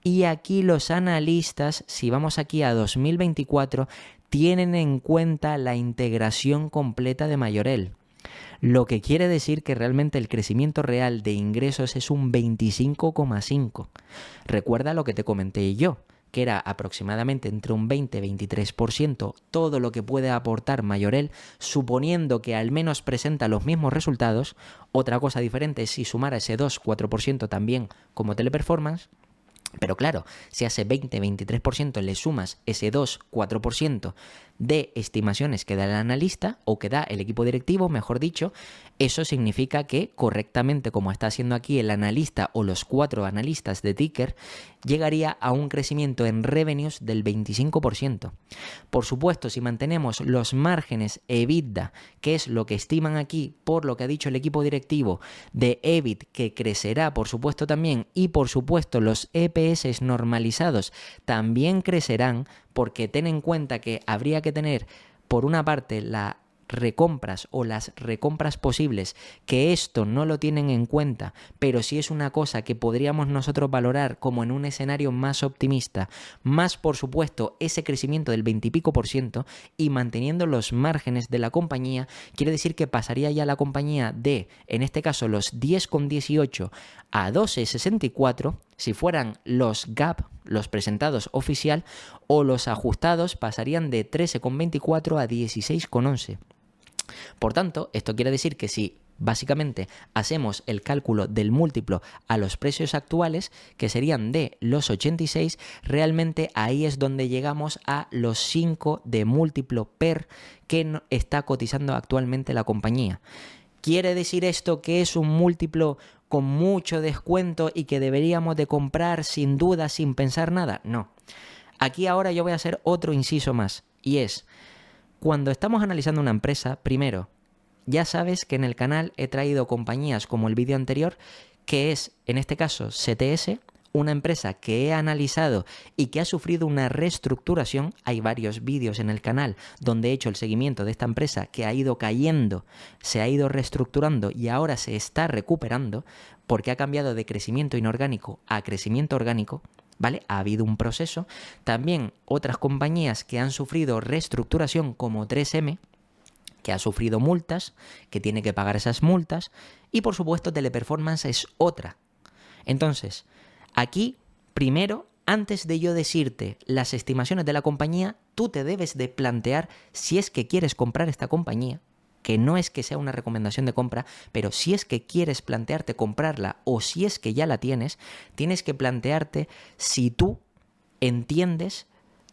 S1: y aquí los analistas, si vamos aquí a 2024, tienen en cuenta la integración completa de Majorel, lo que quiere decir que realmente el crecimiento real de ingresos es un 25,5. Recuerda lo que te comenté yo, que era aproximadamente entre un 20 y 23% todo lo que puede aportar Majorel, suponiendo que al menos presenta los mismos resultados. Otra cosa diferente es si sumara ese 2-4% también como Teleperformance. Pero claro, si a ese 20-23% le sumas ese 2-4% de estimaciones que da el analista o que da el equipo directivo, mejor dicho, eso significa que correctamente, como está haciendo aquí el analista o los 4 analistas de ticker, llegaría a un crecimiento en revenues del 25%. Por supuesto, si mantenemos los márgenes EBITDA, que es lo que estiman aquí por lo que ha dicho el equipo directivo de EBIT, que crecerá por supuesto también, y por supuesto los EPS normalizados también crecerán, porque ten en cuenta que habría que tener por una parte la recompras o las recompras posibles que esto no lo tienen en cuenta, pero sí es una cosa que podríamos nosotros valorar como en un escenario más optimista, más por supuesto ese crecimiento del 20 y pico % y manteniendo los márgenes de la compañía, quiere decir que pasaría ya la compañía de, en este caso, los 10,18 a 12,64, si fueran los GAAP, los presentados oficial, o los ajustados pasarían de 13,24 a 16,11. Por tanto, esto quiere decir que si básicamente hacemos el cálculo del múltiplo a los precios actuales, que serían de los 86, realmente ahí es donde llegamos a los 5 de múltiplo PER que está cotizando actualmente la compañía. ¿Quiere decir esto que es un múltiplo con mucho descuento y que deberíamos de comprar sin duda, sin pensar nada? No. Aquí ahora yo voy a hacer otro inciso más, y es, cuando estamos analizando una empresa, primero, ya sabes que en el canal he traído compañías como el vídeo anterior, que es, en este caso, CTS, una empresa que he analizado y que ha sufrido una reestructuración. Hay varios vídeos en el canal donde he hecho el seguimiento de esta empresa que ha ido cayendo, se ha ido reestructurando y ahora se está recuperando porque ha cambiado de crecimiento inorgánico a crecimiento orgánico. ¿Vale? Ha habido un proceso. También otras compañías que han sufrido reestructuración como 3M, que ha sufrido multas, que tiene que pagar esas multas, y por supuesto Teleperformance es otra. Entonces, aquí, primero, antes de yo decirte las estimaciones de la compañía, tú te debes de plantear si es que quieres comprar esta compañía, que no es que sea una recomendación de compra, pero si es que quieres plantearte comprarla o si es que ya la tienes, tienes que plantearte si tú entiendes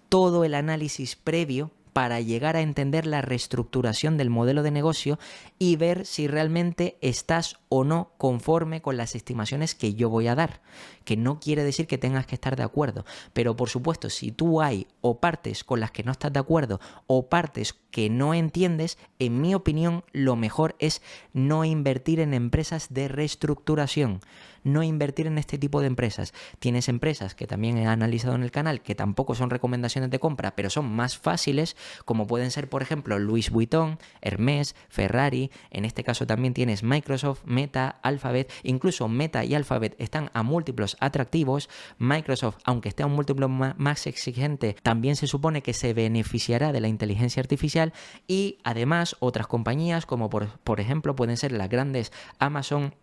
S1: todo el análisis previo para llegar a entender la reestructuración del modelo de negocio y ver si realmente estás o no conforme con las estimaciones que yo voy a dar, que no quiere decir que tengas que estar de acuerdo, pero por supuesto si tú hay o partes con las que no estás de acuerdo o partes que no entiendes, en mi opinión lo mejor es no invertir en empresas de reestructuración, no invertir en este tipo de empresas. Tienes empresas que también he analizado en el canal que tampoco son recomendaciones de compra, pero son más fáciles, como pueden ser, por ejemplo, Louis Vuitton, Hermès, Ferrari. En este caso también tienes Microsoft, Meta, Alphabet. Incluso Meta y Alphabet están a múltiplos atractivos. Microsoft, aunque esté a un múltiplo más exigente, también se supone que se beneficiará de la inteligencia artificial. Y además otras compañías como por ejemplo pueden ser las grandes Amazon,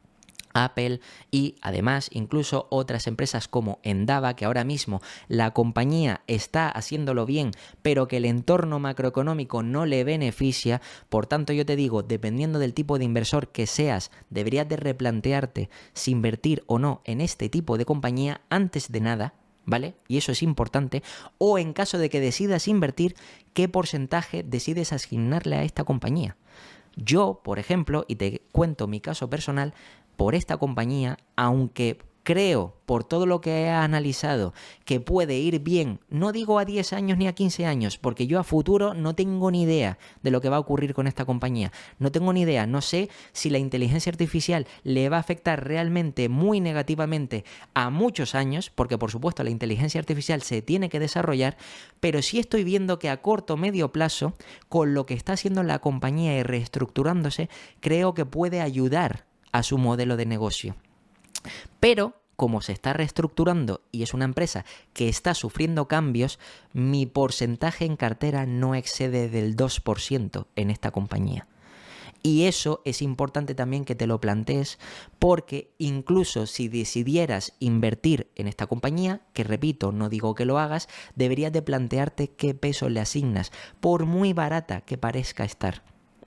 S1: Apple y además incluso otras empresas como Endava, que ahora mismo la compañía está haciéndolo bien, pero que el entorno macroeconómico no le beneficia. Por tanto, yo te digo, dependiendo del tipo de inversor que seas, deberías de replantearte si invertir o no en este tipo de compañía antes de nada, ¿vale? Y eso es importante. O en caso de que decidas invertir, ¿qué porcentaje decides asignarle a esta compañía? Yo, por ejemplo, y te cuento mi caso personal, por esta compañía, aunque creo, por todo lo que he analizado, que puede ir bien, no digo a 10 años ni a 15 años, porque yo a futuro no tengo ni idea de lo que va a ocurrir con esta compañía. No tengo ni idea, no sé si la inteligencia artificial le va a afectar realmente muy negativamente a muchos años, porque por supuesto la inteligencia artificial se tiene que desarrollar, pero sí estoy viendo que a corto o medio plazo, con lo que está haciendo la compañía y reestructurándose, creo que puede ayudar a su modelo de negocio. Pero como se está reestructurando y es una empresa que está sufriendo cambios, mi porcentaje en cartera no excede del 2% en esta compañía. Y eso es importante también que te lo plantees, porque incluso si decidieras invertir en esta compañía, que repito, no digo que lo hagas, deberías de plantearte qué peso le asignas, por muy barata que parezca estar.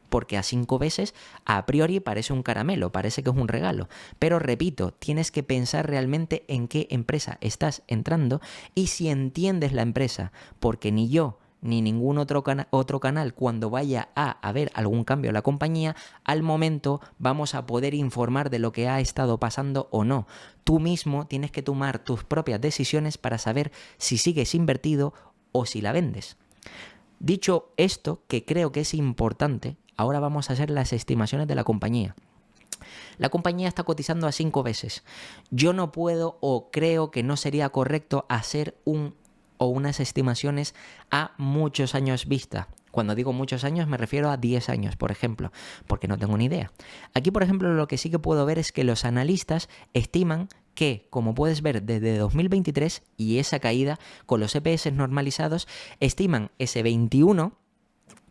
S1: Porque a 5 veces a priori parece un caramelo, parece que es un regalo. Pero repito, tienes que pensar realmente en qué empresa estás entrando y si entiendes la empresa, porque ni yo ni ningún otro canal cuando vaya a haber algún cambio en la compañía, al momento vamos a poder informar de lo que ha estado pasando o no. Tú mismo tienes que tomar tus propias decisiones para saber si sigues invertido o si la vendes. Dicho esto, que creo que es importante, ahora vamos a hacer las estimaciones de la compañía. La compañía está cotizando a 5 veces. Yo no puedo o creo que no sería correcto hacer unas estimaciones a muchos años vista. Cuando digo muchos años me refiero a 10 años, por ejemplo, porque no tengo ni idea. Aquí, por ejemplo, lo que sí que puedo ver es que los analistas estiman que, como puedes ver desde 2023 y esa caída con los EPS normalizados, estiman ese 21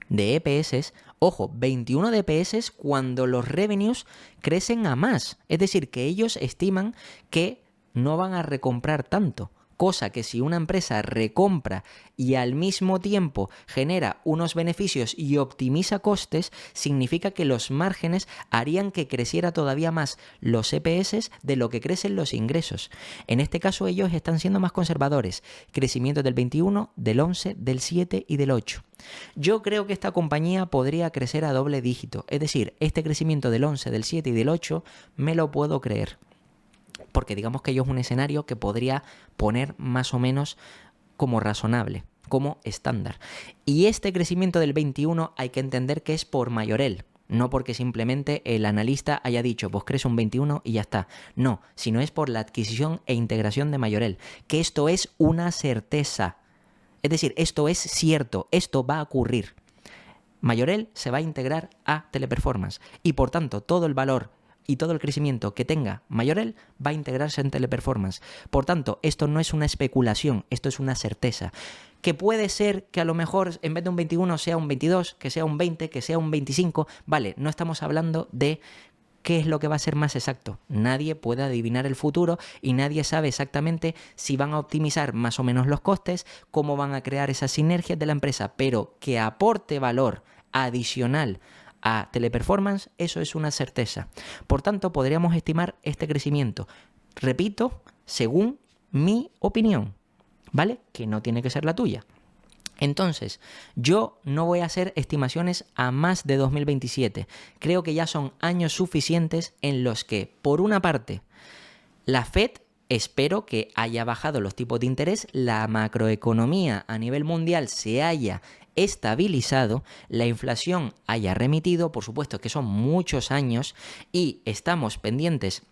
S1: de EPS, ojo, 21 de EPS cuando los revenues crecen a más. Es decir, que ellos estiman que no van a recomprar tanto. Cosa que si una empresa recompra y al mismo tiempo genera unos beneficios y optimiza costes, significa que los márgenes harían que creciera todavía más los EPS de lo que crecen los ingresos. En este caso ellos están siendo más conservadores. Crecimiento del 21, del 11, del 7 y del 8. Yo creo que esta compañía podría crecer a doble dígito. Es decir, este crecimiento del 11, del 7 y del 8 me lo puedo creer. Porque digamos que yo es un escenario que podría poner más o menos como razonable, como estándar. Y este crecimiento del 21 hay que entender que es por Majorel, no porque simplemente el analista haya dicho, pues crece un 21 y ya está. No, sino es por la adquisición e integración de Majorel, que esto es una certeza. Es decir, esto es cierto, esto va a ocurrir. Majorel se va a integrar a Teleperformance y por tanto todo el valor y todo el crecimiento que tenga Majorel va a integrarse en Teleperformance. Por tanto, esto no es una especulación, esto es una certeza. Que puede ser que a lo mejor en vez de un 21 sea un 22, que sea un 20, que sea un 25. Vale, no estamos hablando de qué es lo que va a ser más exacto. Nadie puede adivinar el futuro y nadie sabe exactamente si van a optimizar más o menos los costes, cómo van a crear esas sinergias de la empresa, pero que aporte valor adicional a Teleperformance, eso es una certeza. Por tanto, podríamos estimar este crecimiento, repito, según mi opinión, ¿vale? Que no tiene que ser la tuya. Entonces, yo no voy a hacer estimaciones a más de 2027. Creo que ya son años suficientes en los que, por una parte, la Fed espero que haya bajado los tipos de interés, la macroeconomía a nivel mundial se haya estabilizado, la inflación haya remitido, por supuesto que son muchos años y estamos pendientes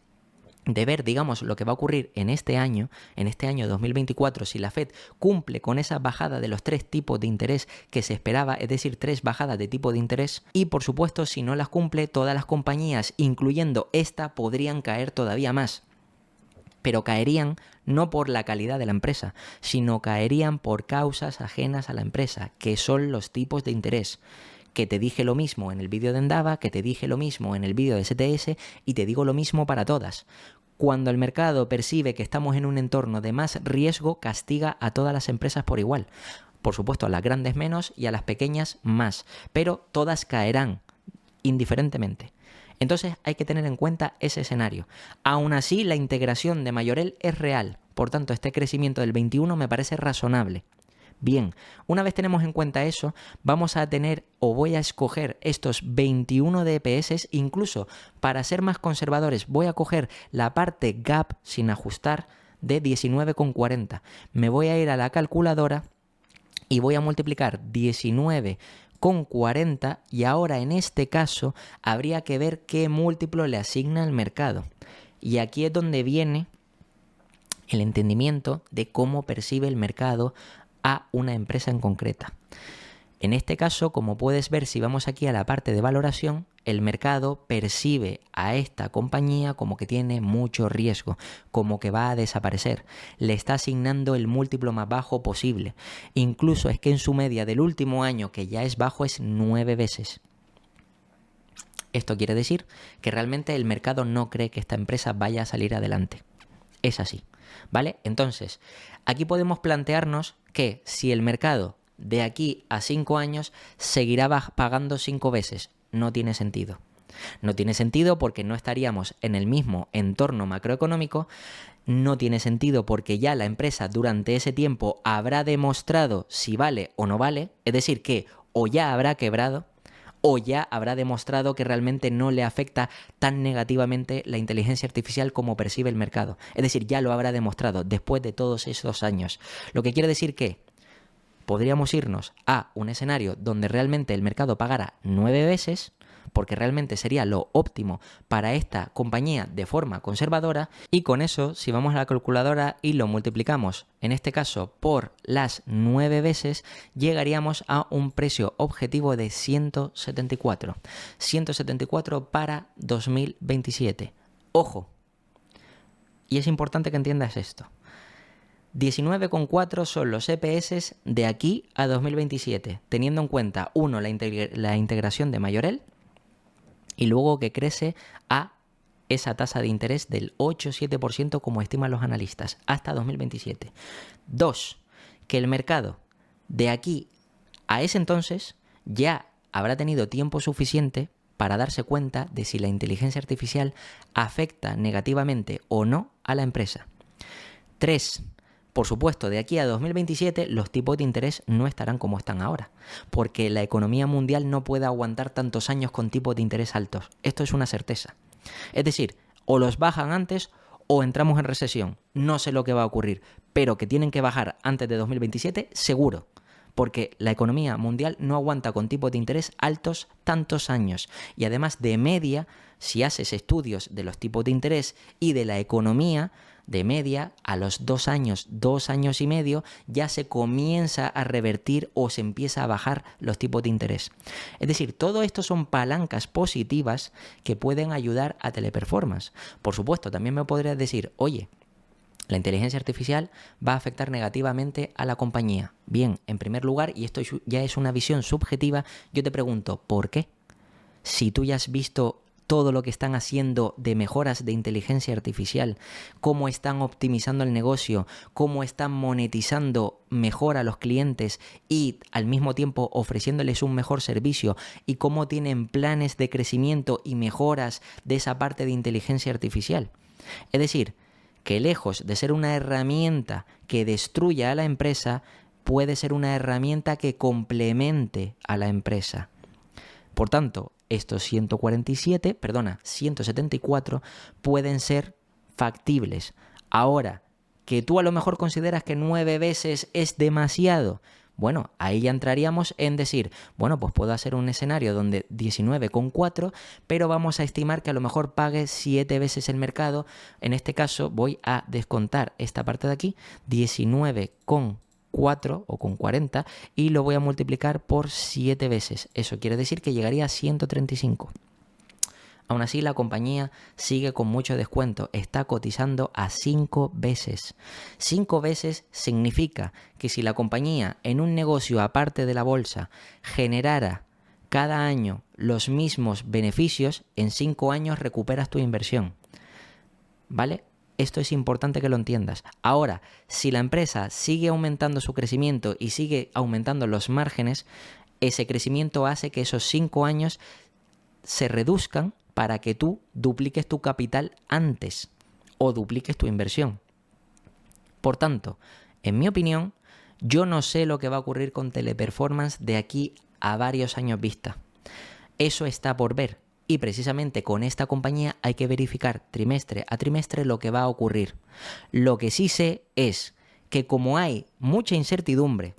S1: de ver, digamos, lo que va a ocurrir en este año 2024, si la Fed cumple con esa bajada de los 3 tipos de interés que se esperaba, es decir, 3 bajadas de tipo de interés, y por supuesto, si no las cumple, todas las compañías, incluyendo esta, podrían caer todavía más. Pero caerían no por la calidad de la empresa, sino caerían por causas ajenas a la empresa, que son los tipos de interés. Que te dije lo mismo en el vídeo de Endava, que te dije lo mismo en el vídeo de STS y te digo lo mismo para todas. Cuando el mercado percibe que estamos en un entorno de más riesgo, castiga a todas las empresas por igual. Por supuesto, a las grandes menos y a las pequeñas más, pero todas caerán indiferentemente. Entonces hay que tener en cuenta ese escenario. Aún así, la integración de Majorel es real. Por tanto, este crecimiento del 21 me parece razonable. Bien, una vez tenemos en cuenta eso, vamos a tener o voy a escoger estos 21 de EPS, incluso para ser más conservadores voy a coger la parte gap sin ajustar de 19,40. Me voy a ir a la calculadora y voy a multiplicar 19,40 y ahora en este caso habría que ver qué múltiplo le asigna el mercado. Y aquí es donde viene el entendimiento de cómo percibe el mercado a una empresa en concreta. En este caso, como puedes ver, si vamos aquí a la parte de valoración, el mercado percibe a esta compañía como que tiene mucho riesgo, como que va a desaparecer. Le está asignando el múltiplo más bajo posible. Incluso es que en su media del último año, que ya es bajo, es 9 veces. Esto quiere decir que realmente el mercado no cree que esta empresa vaya a salir adelante. Es así, ¿vale? Entonces, aquí podemos plantearnos que si el mercado de aquí a 5 años seguirá pagando 5 veces, no tiene sentido. No tiene sentido porque no estaríamos en el mismo entorno macroeconómico, no tiene sentido porque ya la empresa durante ese tiempo habrá demostrado si vale o no vale, es decir, que o ya habrá quebrado, o ya habrá demostrado que realmente no le afecta tan negativamente la inteligencia artificial como percibe el mercado. Es decir, ya lo habrá demostrado después de todos esos años. Lo que quiere decir que podríamos irnos a un escenario donde realmente el mercado pagara 9 veces, porque realmente sería lo óptimo para esta compañía de forma conservadora. Y con eso, si vamos a la calculadora y lo multiplicamos, en este caso por las 9 veces, llegaríamos a un precio objetivo de 174. 174 para 2027. Ojo, y es importante que entiendas esto. 19,4 son los EPS de aquí a 2027, teniendo en cuenta, uno, la integración de Majorel, y luego que crece a esa tasa de interés del 8-7% como estiman los analistas, hasta 2027. 2, que el mercado de aquí a ese entonces ya habrá tenido tiempo suficiente para darse cuenta de si la inteligencia artificial afecta negativamente o no a la empresa. 3, por supuesto, de aquí a 2027 los tipos de interés no estarán como están ahora, porque la economía mundial no puede aguantar tantos años con tipos de interés altos. Esto es una certeza. Es decir, o los bajan antes o entramos en recesión. No sé lo que va a ocurrir, pero que tienen que bajar antes de 2027, seguro. Porque la economía mundial no aguanta con tipos de interés altos tantos años. Y además, de media, si haces estudios de los tipos de interés y de la economía, de media, a los 2 años, 2 años y medio, ya se comienza a revertir o se empieza a bajar los tipos de interés. Es decir, todo esto son palancas positivas que pueden ayudar a Teleperformance. Por supuesto, también me podrías decir, oye, la inteligencia artificial va a afectar negativamente a la compañía. Bien, en primer lugar, y esto ya es una visión subjetiva, yo te pregunto, ¿por qué? Si tú ya has visto todo lo que están haciendo de mejoras de inteligencia artificial, cómo están optimizando el negocio, cómo están monetizando mejor a los clientes y al mismo tiempo ofreciéndoles un mejor servicio, y cómo tienen planes de crecimiento y mejoras de esa parte de inteligencia artificial. Es decir, que lejos de ser una herramienta que destruya a la empresa, puede ser una herramienta que complemente a la empresa. Por tanto, estos 174 pueden ser factibles. Ahora, que tú a lo mejor consideras que 9 veces es demasiado, bueno, ahí ya entraríamos en decir, bueno, pues puedo hacer un escenario donde 19,4, pero vamos a estimar que a lo mejor pague 7 veces el mercado. En este caso voy a descontar esta parte de aquí, 19,4 o con 40, y lo voy a multiplicar por 7 veces. Eso quiere decir que llegaría a 135. Aún así, la compañía sigue con mucho descuento, está cotizando a 5 veces. 5 veces significa que si la compañía en un negocio aparte de la bolsa generara cada año los mismos beneficios, en 5 años recuperas tu inversión. ¿Vale? Esto es importante que lo entiendas. Ahora, si la empresa sigue aumentando su crecimiento y sigue aumentando los márgenes, ese crecimiento hace que esos 5 años se reduzcan para que tú dupliques tu capital antes o dupliques tu inversión. Por tanto, en mi opinión, yo no sé lo que va a ocurrir con Teleperformance de aquí a varios años vista. Eso está por ver. Y precisamente con esta compañía hay que verificar trimestre a trimestre lo que va a ocurrir. Lo que sí sé es que como hay mucha incertidumbre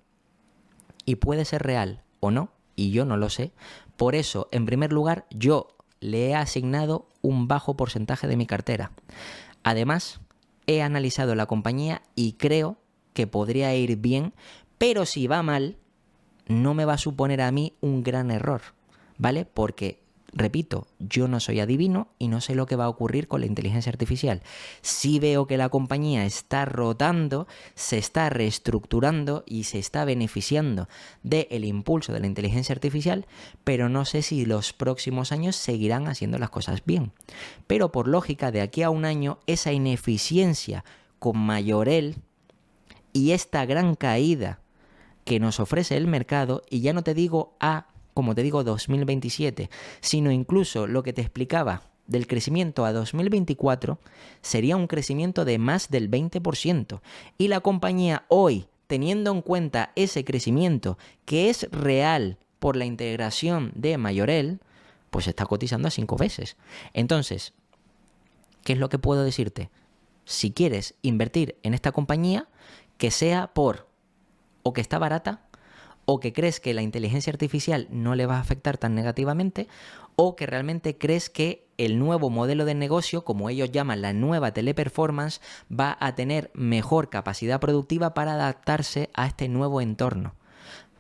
S1: y puede ser real o no, y yo no lo sé, por eso, en primer lugar, yo le he asignado un bajo porcentaje de mi cartera. Además, he analizado la compañía y creo que podría ir bien, pero si va mal, no me va a suponer a mí un gran error, ¿vale? Porque, repito, yo no soy adivino y no sé lo que va a ocurrir con la inteligencia artificial. Sí veo que la compañía está rotando, se está reestructurando y se está beneficiando del impulso de la inteligencia artificial, pero no sé si los próximos años seguirán haciendo las cosas bien. Pero por lógica, de aquí a un año, esa ineficiencia con Majorel y esta gran caída que nos ofrece el mercado, y ya no te digo como te digo, 2027, sino incluso lo que te explicaba del crecimiento a 2024, sería un crecimiento de más del 20%. Y la compañía hoy, teniendo en cuenta ese crecimiento que es real por la integración de Majorel, pues está cotizando a 5 veces. Entonces, ¿qué es lo que puedo decirte? Si quieres invertir en esta compañía, que sea o que está barata, o que crees que la inteligencia artificial no le va a afectar tan negativamente, o que realmente crees que el nuevo modelo de negocio, como ellos llaman la nueva teleperformance, va a tener mejor capacidad productiva para adaptarse a este nuevo entorno.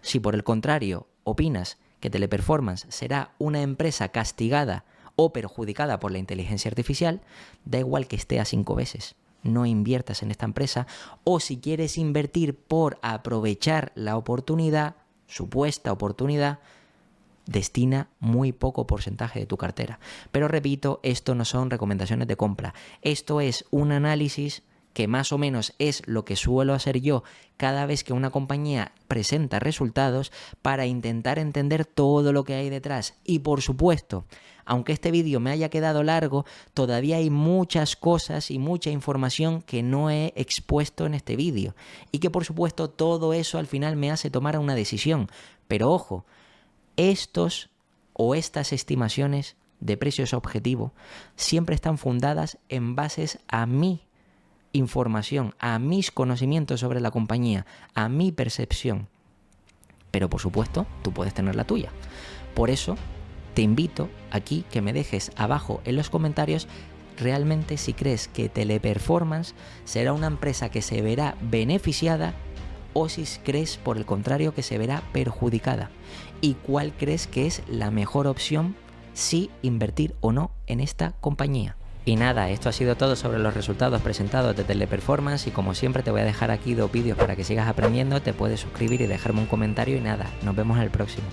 S1: Si por el contrario opinas que Teleperformance será una empresa castigada o perjudicada por la inteligencia artificial, da igual que esté a 5 veces. No inviertas en esta empresa, o si quieres invertir por aprovechar la oportunidad, supuesta oportunidad, destina muy poco porcentaje de tu cartera. Pero repito, esto no son recomendaciones de compra. Esto es un análisis que más o menos es lo que suelo hacer yo cada vez que una compañía presenta resultados, para intentar entender todo lo que hay detrás. Y por supuesto, aunque este vídeo me haya quedado largo, todavía hay muchas cosas y mucha información que no he expuesto en este vídeo. Y que por supuesto todo eso al final me hace tomar una decisión. Pero ojo, estos o estas estimaciones de precios objetivo siempre están fundadas en bases a mi información, a mis conocimientos sobre la compañía, a mi percepción. Pero por supuesto, tú puedes tener la tuya. Por eso, te invito aquí que me dejes abajo en los comentarios realmente si crees que Teleperformance será una empresa que se verá beneficiada, o si crees por el contrario que se verá perjudicada, y cuál crees que es la mejor opción si invertir o no en esta compañía. Y nada, esto ha sido todo sobre los resultados presentados de Teleperformance, y como siempre te voy a dejar aquí 2 vídeos para que sigas aprendiendo. Te puedes suscribir y dejarme un comentario, y nada, nos vemos en el próximo.